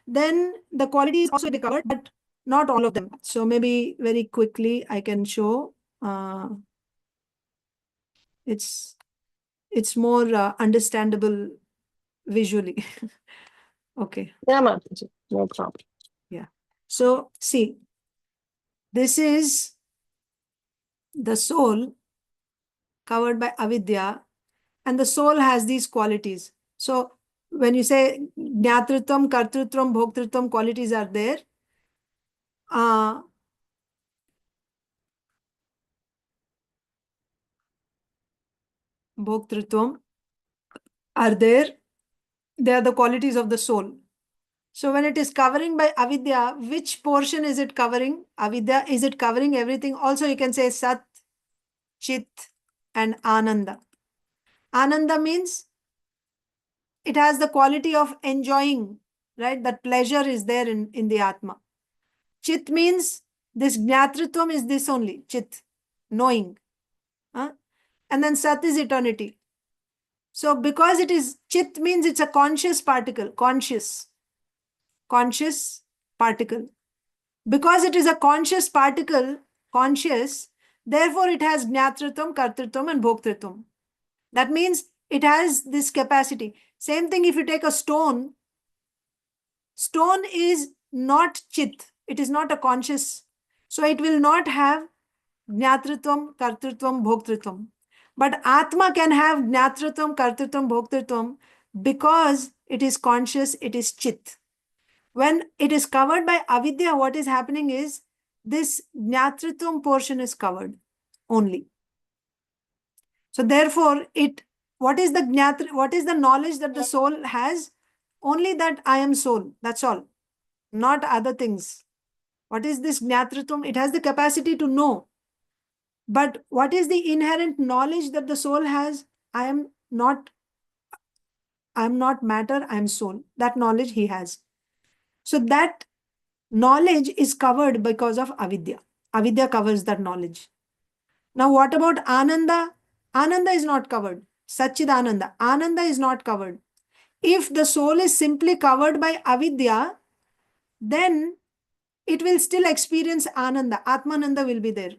F: then the qualities also be covered, but not all of them. So maybe very quickly I can show. It's more understandable visually. Okay.
C: Yeah, Mataji, no problem.
F: Yeah. So see, this is the soul covered by avidya, and the soul has these qualities. So when you say Jnatritvam, Kartrutvam, Bhoktritvam qualities are there, Bhoktritvam are there, they are the qualities of the soul. So when it is covering by avidya, which portion is it covering? Avidya, is it covering everything? Also you can say Sat, Chit and Ananda. Ananda means it has the quality of enjoying, right? That pleasure is there in the Atma. Chit means this Jnatritvam is this only, Chit, knowing. And then Sat is eternity. So because it is Chit means it's a conscious particle, conscious particle. Because it is a conscious particle, conscious, therefore it has Jnatritvam, Kartritvam and Bhoktritvam. That means it has this capacity. Same thing if you take a stone, stone is not Chit, it is not a conscious. So it will not have Jnatritvam, Kartritvam, Bhoktritvam. But Atma can have Jnatritvam, Kartritvam, Bhoktritvam because it is conscious, it is Chit. When it is covered by avidya, what is happening is this Jnatritvam portion is covered only. So therefore, what is the knowledge that the soul has? Only that I am soul, that's all, not other things. What is this Jnatritvam? It has the capacity to know. But what is the inherent knowledge that the soul has? I am not matter, I am soul. That knowledge he has. So that knowledge is covered because of avidya. Avidya covers that knowledge. Now what about Ananda? Ananda is not covered. Satchidananda. Ananda is not covered. If the soul is simply covered by avidya, then it will still experience Ananda. Atmananda will be there.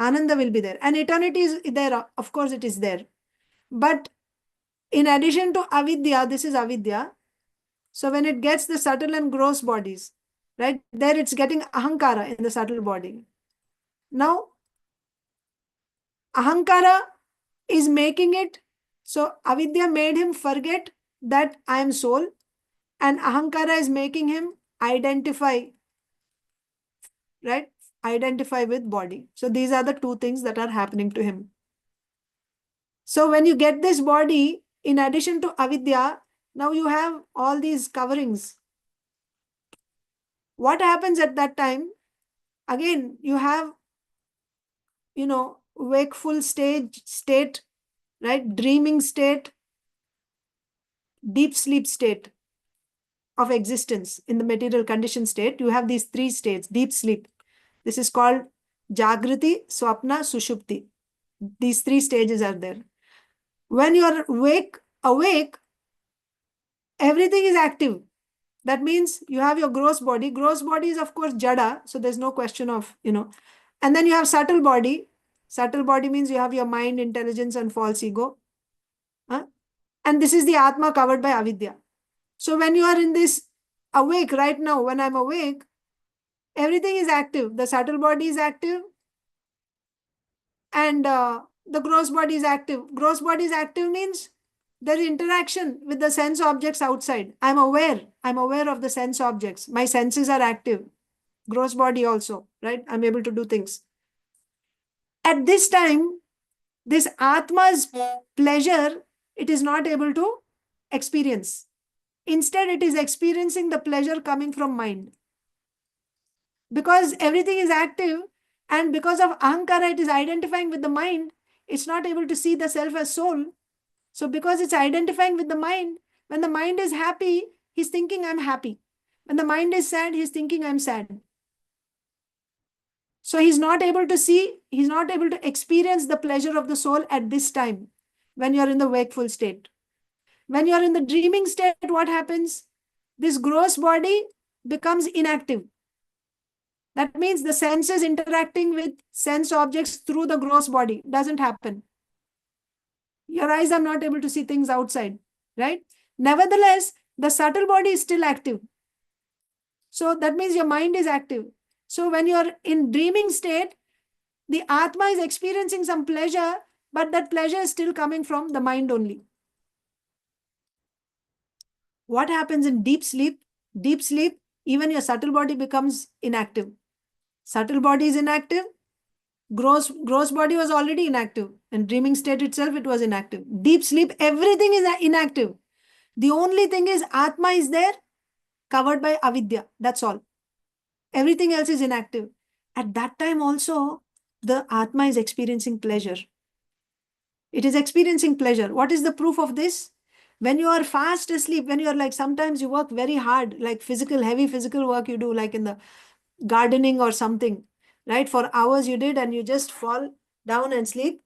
F: Ananda will be there. And eternity is there. Of course it is there. But in addition to avidya, this is avidya. So when it gets the subtle and gross bodies, right, there it's getting ahankara in the subtle body. Now, ahankara is making it, so avidya made him forget that I am soul, and ahankara is making him identify, right, identify with body. So these are the two things that are happening to him. So when you get this body, in addition to avidya, now you have all these coverings. What happens at that time? Again, you have, wakeful state, right? Dreaming state, deep sleep state of existence. In the material condition state, you have these three states, deep sleep. This is called Jagriti, Swapna, Sushupti. These three stages are there. When you are awake, everything is active. That means you have your gross body. Gross body is, of course, jada. So there's no question of, And then you have subtle body. Subtle body means you have your mind, intelligence, and false ego. And this is the Atma covered by avidya. So when you are in this awake right now, when I'm awake, everything is active. The subtle body is active. And the gross body is active. Gross body is active means there is interaction with the sense objects outside. I'm aware of the sense objects. My senses are active. Gross body also, right? I'm able to do things. At this time, this Atma's pleasure, it is not able to experience. Instead, it is experiencing the pleasure coming from mind. Because everything is active, and because of ahankara, it is identifying with the mind, it's not able to see the self as soul. So because it's identifying with the mind, when the mind is happy, he's thinking I'm happy. When the mind is sad, he's thinking I'm sad. So he's not able to see, he's not able to experience the pleasure of the soul at this time, when you're in the wakeful state. When you're in the dreaming state, what happens? This gross body becomes inactive. That means the senses interacting with sense objects through the gross body doesn't happen. Your eyes are not able to see things outside, right? Nevertheless, the subtle body is still active. So that means your mind is active. So when you're in dreaming state, the Atma is experiencing some pleasure, but that pleasure is still coming from the mind only. What happens in deep sleep? Deep sleep, even your subtle body becomes inactive. Subtle body is inactive. Gross body was already inactive. In dreaming state itself, it was inactive. Deep sleep, everything is inactive. The only thing is Atma is there, covered by avidya. That's all. Everything else is inactive. At that time also, the Atma is experiencing pleasure. It is experiencing pleasure. What is the proof of this? When you are fast asleep, when you are like, sometimes you work very hard, like heavy physical work you do, like in the gardening or something, right? For hours you did, and you just fall down and sleep.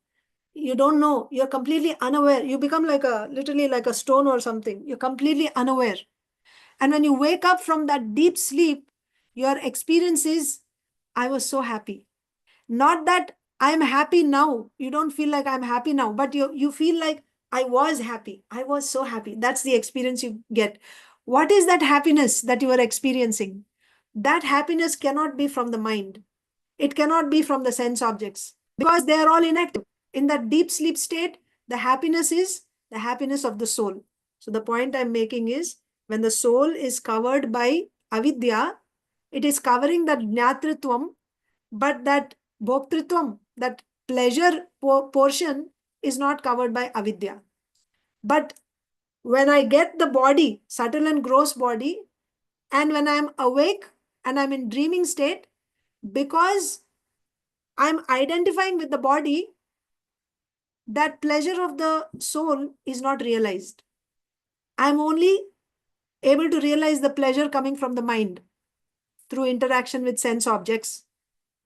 F: You don't know. You're completely unaware. You become literally like a stone or something. You're completely unaware. And when you wake up from that deep sleep, your experience is, I was so happy. Not that I'm happy now. You don't feel like I'm happy now, but you feel like I was happy. I was so happy. That's the experience you get. What is that happiness that you are experiencing? That happiness cannot be from the mind. It cannot be from the sense objects, because they are all inactive. In that deep sleep state, the happiness is the happiness of the soul. So the point I'm making is, when the soul is covered by avidya, it is covering that jnatritvam, but that bhoktritvam, that pleasure portion, is not covered by avidya. But when I get the body, subtle and gross body, and when I'm awake and I'm in dreaming state, because I'm identifying with the body, that pleasure of the soul is not realized. I'm only able to realize the pleasure coming from the mind through interaction with sense objects,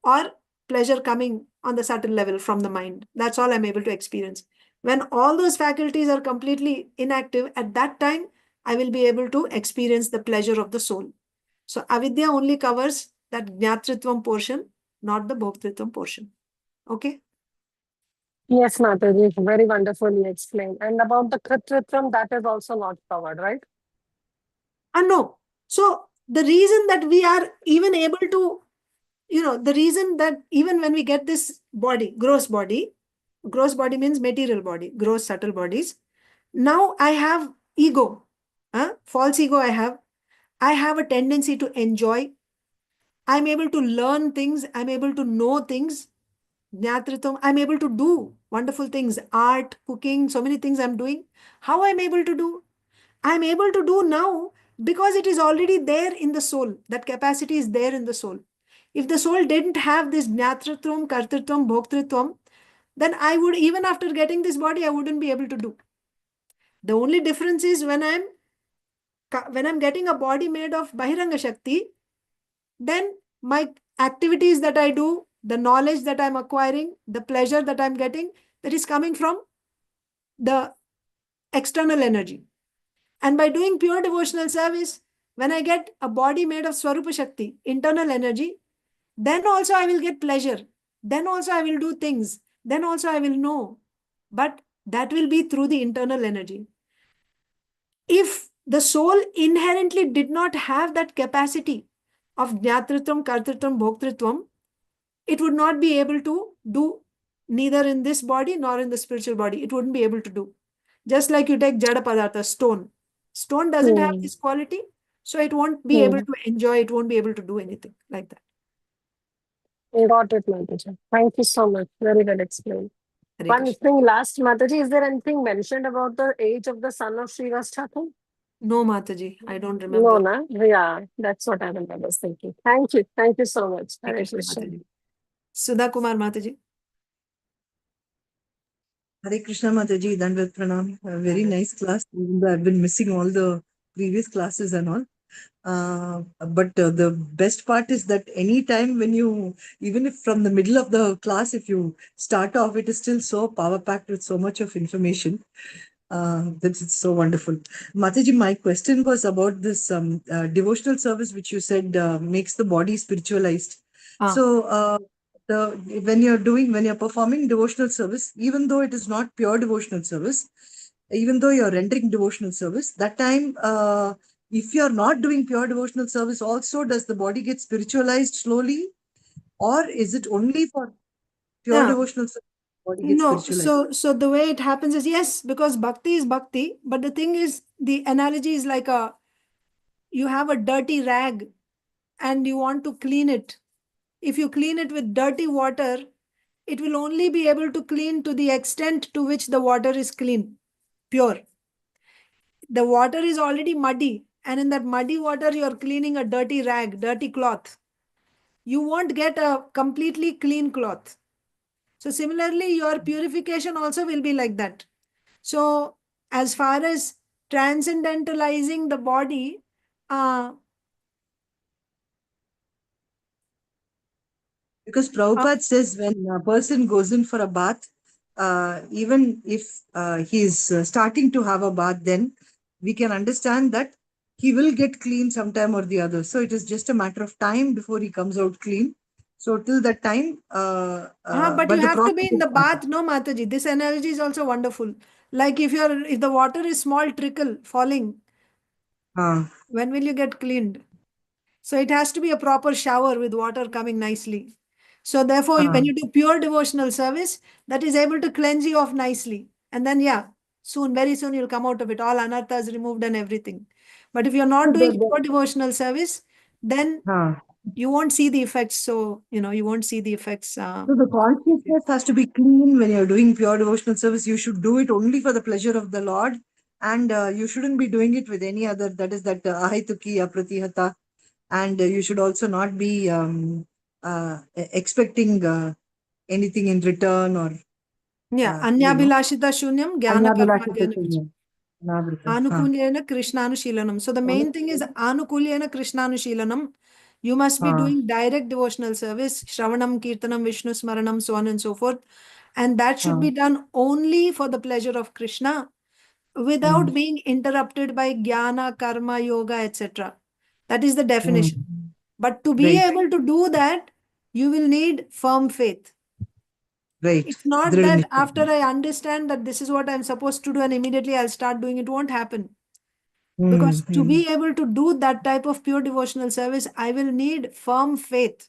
F: or pleasure coming on the subtle level from the mind. That's all I'm able to experience. When all those faculties are completely inactive, at that time, I will be able to experience the pleasure of the soul. So avidya only covers that jnatritvam portion, not the bhoktritvam portion. Okay?
C: Yes, Mataji, very wonderfully explained. And about the Kritritvam, that is also not covered, right?
F: No. So the reason that we are even able to, the reason that even when we get this body gross body means material body, gross subtle bodies. Now I have ego, false ego I have a tendency to enjoy. I'm able to learn things. I'm able to know things. Jnatritvam, I'm able to do wonderful things, art, cooking, so many things I'm doing. How I'm able to do? I'm able to do now because it is already there in the soul. That capacity is there in the soul. If the soul didn't have this jnatritvam, kartritvam, bhoktritvam, then I would, even after getting this body, I wouldn't be able to do. The only difference is when I'm getting a body made of Bahiranga Shakti, then my activities that I do, the knowledge that I'm acquiring, the pleasure that I'm getting, that is coming from the external energy. And by doing pure devotional service, when I get a body made of Swarupa Shakti, internal energy, then also I will get pleasure. Then also I will do things. Then also I will know. But that will be through the internal energy. If the soul inherently did not have that capacity of jnatritvam, kartritvam, bhoktritvam, it would not be able to do neither in this body nor in the spiritual body. It wouldn't be able to do. Just like you take Jada Padartha, stone. Stone doesn't have this quality, so it won't be able to enjoy, it won't be able to do anything like that.
C: Got it, Mataji. Thank you so much. Very well explained.
F: Hare
C: One
F: Krishna.
C: thing last, Mataji, is there anything mentioned about the age of the son of Srivas Thakur?
F: No, Mataji, I don't remember.
C: No, na? Yeah, that's what I was thinking. Thank you. Thank you so much.
F: Hare
C: Hare
F: Krishna,
C: Krishna.
F: Mataji. Sudha Kumar Mataji.
I: Hare Krishna Mataji, Dandavat Pranam. A very nice class, even though I've been missing all the previous classes and all. But the best part is that any time when you, even if from the middle of the class, if you start off, it is still so power packed with so much of information. That's so wonderful. Mataji, my question was about this devotional service, which you said makes the body spiritualized. So when you're performing devotional service, even though it is not pure devotional service, even though you're rendering devotional service, that time, if you're not doing pure devotional service also, does the body get spiritualized slowly? Or is it only for pure devotional service? body gets
F: No,
I: spiritualized.
F: so the way it happens is, yes, because bhakti is bhakti, but the thing is, the analogy is like you have a dirty rag and you want to clean it. If you clean it with dirty water, it will only be able to clean to the extent to which the water is clean, pure. The water is already muddy, and in that muddy water, you are cleaning a dirty rag, dirty cloth. You won't get a completely clean cloth. So similarly, your purification also will be like that. So as far as transcendentalizing the body,
I: Because Prabhupada says when a person goes in for a bath, even if he's starting to have a bath, then we can understand that he will get clean sometime or the other. So it is just a matter of time before he comes out clean. So till that time,
F: but
I: but
F: you
I: the
F: have to
I: process
F: be in
I: is
F: the bath, no, Mataji. This analogy is also wonderful. Like if the water is small trickle falling, when will you get cleaned? So it has to be a proper shower with water coming nicely. So therefore, when you do pure devotional service, that is able to cleanse you off nicely. And then, yeah, very soon you'll come out of it. All anarthas removed and everything. But if you're not doing pure devotional service, then you won't see the effects. So, you won't see the effects.
I: So the consciousness has to be clean when you're doing pure devotional service. You should do it only for the pleasure of the Lord, and you shouldn't be doing it with any other. That is that ahituki apratihata, and you should also not be expecting anything in return or
F: Anyabhilashita shunyam jnana karma jnana
I: Anabrita.
F: Anukulyena Krishnanushilanam. So the main thing is Anukulyena Krishnanushilanam. You must be doing direct devotional service, Shravanam, Kirtanam, Vishnu Smaranam, so on and so forth. And that should be done only for the pleasure of Krishna without being interrupted by Jnana, Karma, Yoga, etc. That is the definition. But to be able to do that, you will need firm faith.
I: Right.
F: It's not that after I understand that this is what I'm supposed to do and immediately I'll start doing it. Won't happen. Because to be able to do that type of pure devotional service, I will need firm faith.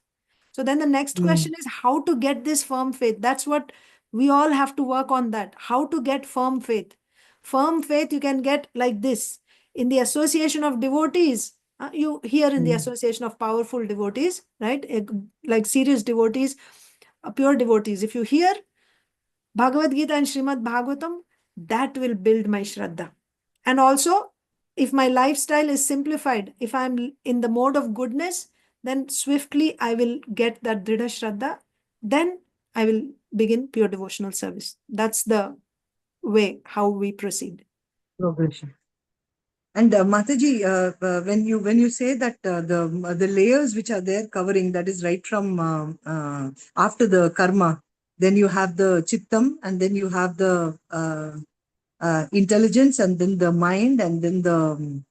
F: So then the next question is how to get this firm faith. That's what we all have to work on, that. How to get firm faith. Firm faith you can get like this. In the association of devotees, you hear in the association of powerful devotees, right? Like serious devotees, pure devotees. If you hear Bhagavad Gita and Srimad Bhagavatam, that will build my Shraddha. And also, if my lifestyle is simplified, if I'm in the mode of goodness, then swiftly I will get that Dridha Shraddha. Then I will begin pure devotional service. That's the way how we proceed.
I: Progression. And Mataji, when you say that the layers which are there covering, that is right from after the karma, then you have the chittam, and then you have the intelligence, and then the mind, and then the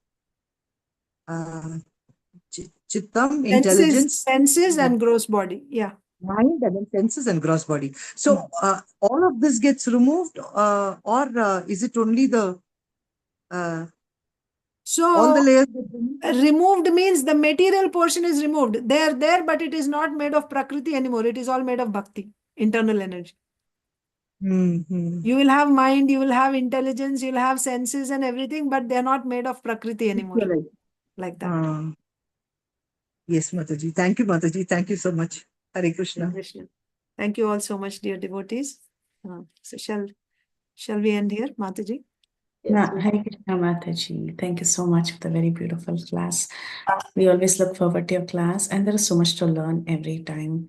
I: chittam, intelligence,
F: senses and gross body. Yeah.
I: mind, and then senses and gross body. So all of this gets removed, or is it only the all the
F: So
I: layers?
F: removed means the material portion is removed. They are there, but it is not made of Prakriti anymore. It is all made of Bhakti, internal energy. You will have mind, you will have intelligence, you'll have senses and everything, but they're not made of Prakriti anymore. Like that.
I: Yes, Mataji. Thank you, Mataji. Thank you so much. Hare Krishna.
F: Hare Krishna. Thank you all so much, dear devotees. So shall we end here, Mataji?
D: Yeah, Hare Krishna Mataji. Thank you so much for the very beautiful class. We always look forward to your class, and there is so much to learn every time.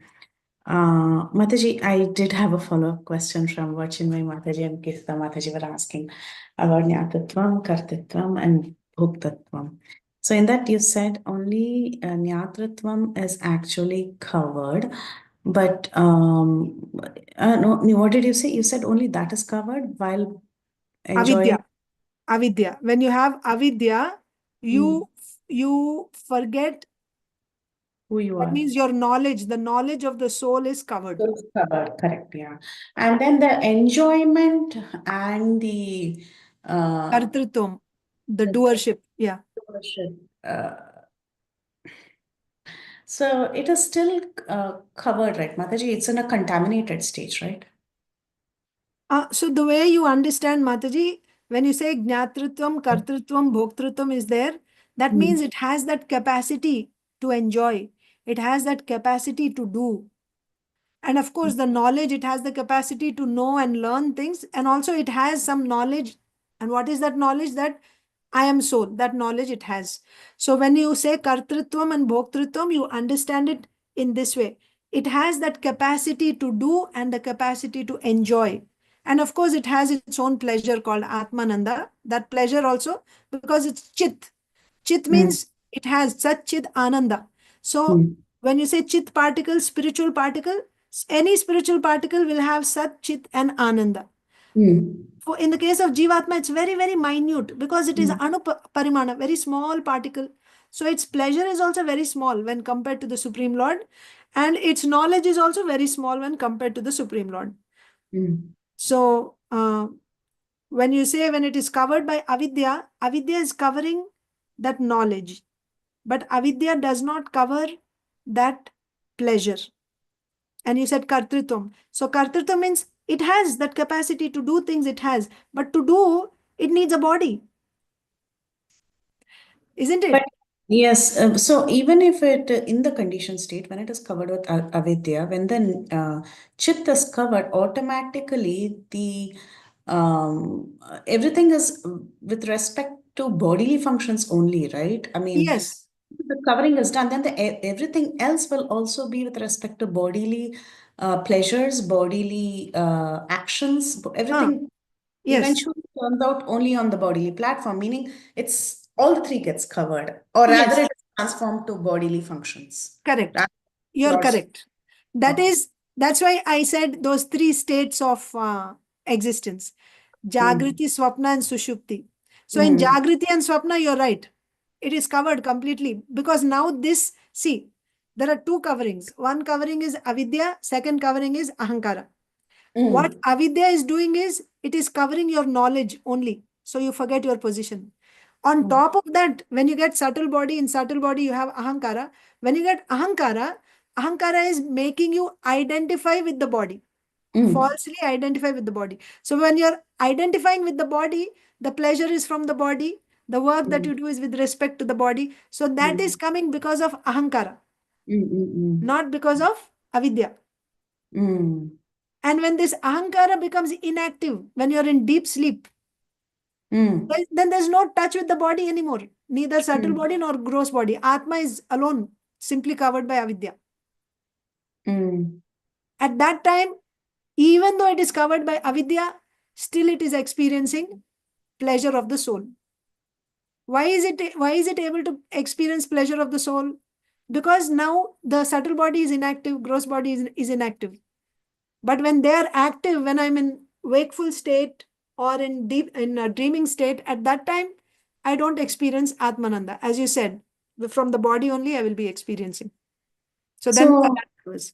D: Mataji, I did have a follow-up question from what Chinmay Mataji and Kirta Mataji were asking about Jnatritvam, Kartritvam, and Bhoktatvam. So in that you said only Jnatritvam is actually covered, but no, what did you say? You said only that is covered while enjoying.
F: Avidya. When you have avidya, you forget
D: who you
F: that
D: are.
F: means your knowledge, the knowledge of the soul is covered.
D: So it's covered, correct, yeah. And then the enjoyment and the
F: Kartritvam, the doership, yeah.
D: So it is still covered, right, Mataji? It's in a contaminated stage, right?
F: So the way you understand, Mataji, when you say Jnatritvam, Kartritvam, Bhoktritvam is there, that means it has that capacity to enjoy. It has that capacity to do. And of course, the knowledge, it has the capacity to know and learn things. And also it has some knowledge. And what is that knowledge? That I am soul. That knowledge it has. So when you say Kartritvam and Bhoktritvam, you understand it in this way. It has that capacity to do and the capacity to enjoy. And of course, it has its own pleasure called Atmananda. That pleasure also, because it's Chit. Chit means it has Sat Chit Ananda. So when you say Chit particle, spiritual particle, any spiritual particle will have Sat, Chit, and Ananda. For in the case of Jivatma, it's very, very minute because it is Anuparimana, very small particle. So its pleasure is also very small when compared to the Supreme Lord. And its knowledge is also very small when compared to the Supreme Lord. So when you say when it is covered by Avidya, Avidya is covering that knowledge. But Avidya does not cover that pleasure. And you said Kartritvam. So Kartritvam means it has that capacity to do things it has. But to do, it needs a body. Isn't it?
D: But yes, so even if it in the conditioned state, when it is covered with avidya, when the chit is covered, automatically the everything is with respect to bodily functions only, right? I mean,
F: Yes.
D: the covering is done, then everything else will also be with respect to bodily pleasures, bodily actions, everything
F: Yes.
D: eventually turns out only on the bodily platform, meaning it's all the three gets covered, or rather
F: Yes.
D: it is transformed to bodily functions.
F: Correct.
D: That's
F: You're
D: Lord's-
F: correct. That
D: Okay.
F: is, that's why I said those three states of existence. Jagriti, Swapna, and Sushupti. So in Jagriti and Swapna, you're right. It is covered completely because now this, see, there are two coverings. One covering is Avidya, second covering is Ahankara. What Avidya is doing is, it is covering your knowledge only. So you forget your position. On top of that, when you get subtle body, in subtle body, you have Ahankara. When you get Ahankara, Ahankara is making you identify with the body. Falsely identify with the body. So when you're identifying with the body, the pleasure is from the body. The work that you do is with respect to the body. So that is coming because of Ahankara, not because of Avidya. And when this Ahankara becomes inactive, when you're in deep sleep, then there's no touch with the body anymore. Neither subtle body nor gross body. Atma is alone, simply covered by Avidya. At that time, even though it is covered by Avidya, still it is experiencing pleasure of the soul. Why is it able to experience pleasure of the soul? Because now the subtle body is inactive, gross body is inactive. But when they are active, when I'm in wakeful state or in a dreaming state, at that time, I don't experience Atmananda. As you said, from the body only I will be experiencing. So then that was.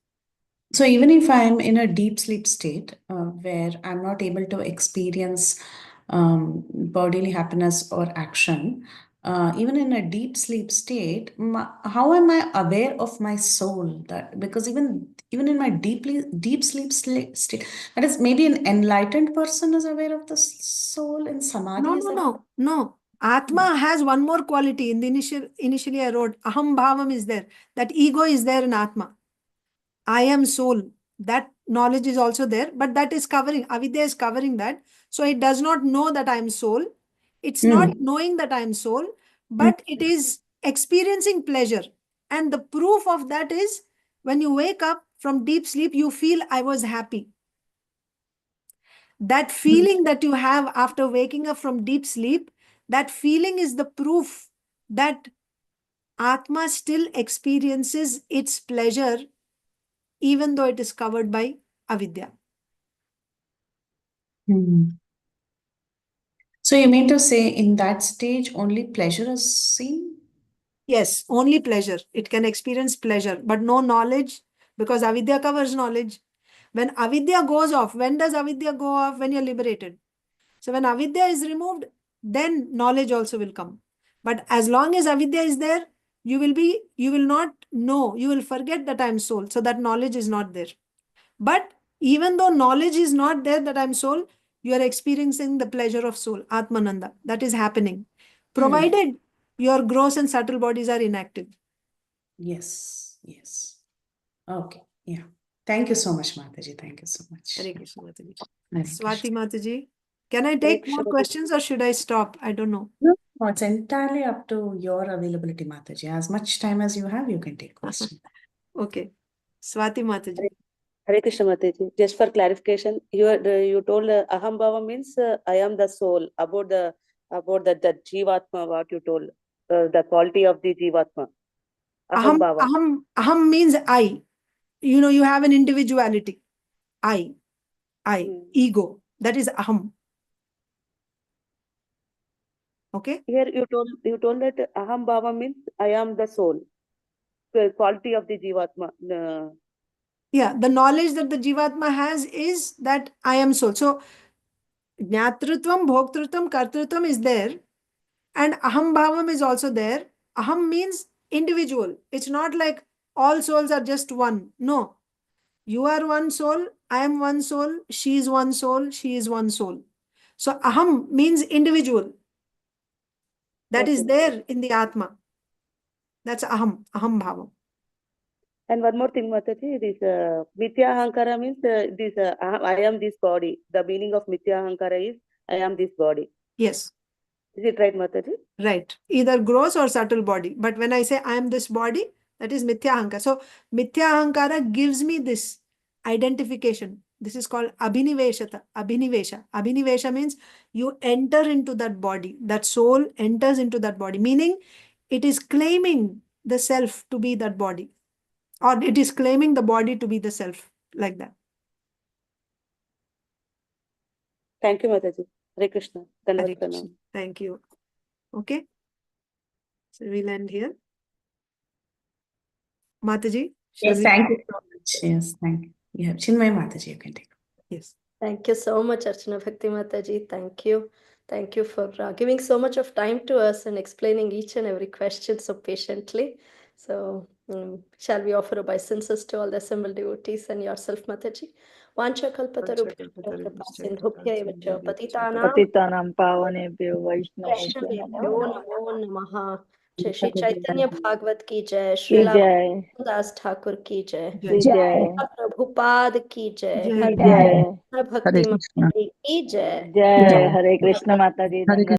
D: So even if I'm in a deep sleep state where I'm not able to experience bodily happiness or action, even in a deep sleep state, how am I aware of my soul? That because even in my deep sleep state, that is maybe an enlightened person is aware of the soul in samadhi.
F: No. Atma has one more quality. In the initially I wrote Aham Bhavam is there. That ego is there in Atma. I am soul. That knowledge is also there, but that is covering, Avidya is covering that. So it does not know that I am soul. It's not knowing that I am soul, but it is experiencing pleasure. And the proof of that is when you wake up from deep sleep, you feel I was happy. That feeling that you have after waking up from deep sleep, that feeling is the proof that Atma still experiences its pleasure even though it is covered by avidya.
D: So you mean to say in that stage only pleasure is seen?
F: Yes, only pleasure. It can experience pleasure, but no knowledge because avidya covers knowledge. When avidya goes off, when does avidya go off? When you're liberated. So when avidya is removed, then knowledge also will come. But as long as avidya is there, you will not know, you will forget that I am soul. So that knowledge is not there. But Even though knowledge is not there that I'm soul, you are experiencing the pleasure of soul, Atmananda. That is happening, provided your gross and subtle bodies are inactive.
D: Yes, yes. Okay, yeah. Thank you so much, Mataji. Thank you so much.
F: Hare Krishna, Mataji.
D: Hare
F: Swati
D: Krishna.
F: Mataji, can I take more
B: Krishna.
F: questions or should I stop? I don't know.
D: No, it's entirely up to your availability, Mataji. As much time as you have, you can take questions.
F: Okay. Swati Mataji.
J: Hare Krishna Mataji. Just for clarification, you told Aham Bhava means I am the soul. About the Jivatma, what you told, the quality of the Jivatma. Aham Bhava.
F: Aham means I. You know, you have an individuality. I, ego. That is Aham. Okay.
J: Here you told that Aham Bhava means I am the soul. The quality of the Jivatma.
F: Yeah, the knowledge that the Jivatma has is that I am soul. So, Jnatrutvam, Bhoktrutvam, Kartrutvam is there, and Aham Bhavam is also there. Aham means individual. It's not like all souls are just one. No. You are one soul, I am one soul, she is one soul, she is one soul. So, Aham means individual. That is there in the Atma. That's Aham Bhavam.
J: And one more thing, Mataji, this Mithya Ahankara means I am this body. The meaning of Mithya Ahankara is I am this body.
F: Yes.
J: Is it right, Mataji?
F: Right. Either gross or subtle body. But when I say I am this body, that is Mithya Ahankara. So Mithya Ahankara gives me this identification. This is called Abhiniveshata. Abhinivesha. Abhinivesha means you enter into that body. That soul enters into that body. Meaning it is claiming the self to be that body. Or it is claiming the body to be the self. Like that.
J: Thank you, Mataji. Hare Krishna.
F: Hare Krishna. Thank you. Okay. So we'll end here. Mataji.
D: Yes, thank you so much. Yes, thank you. Yeah, Chinmay Mataji, you can take.
F: Yes.
B: Thank you so much, Archana Bhakti Mataji. Thank you. Thank you for giving so much of time to us and explaining each and every question so patiently. So, shall we offer obeisances to all the assembled devotees and yourself, Mataji? Vancha kalpatarubhya sindhubhya evacha patitanam
A: Patitanam pavanebhyo vaishnavebhyo
B: Vaishnavebhyo
A: namo
B: namo namaha. Jai Shri Chaitanya Bhagavad ki jai,
A: Ki
B: Srila
A: jai,
B: Das Thakur ki jai,
A: Ki jai,
B: Prabhupada ki jai,
F: Jai.
A: Ki jai,
B: Bhakti
G: Hare Krishna.
B: Mataji ki jai.
A: Jai, Hare Krishna Mataji.
G: Hare
A: Dandavat.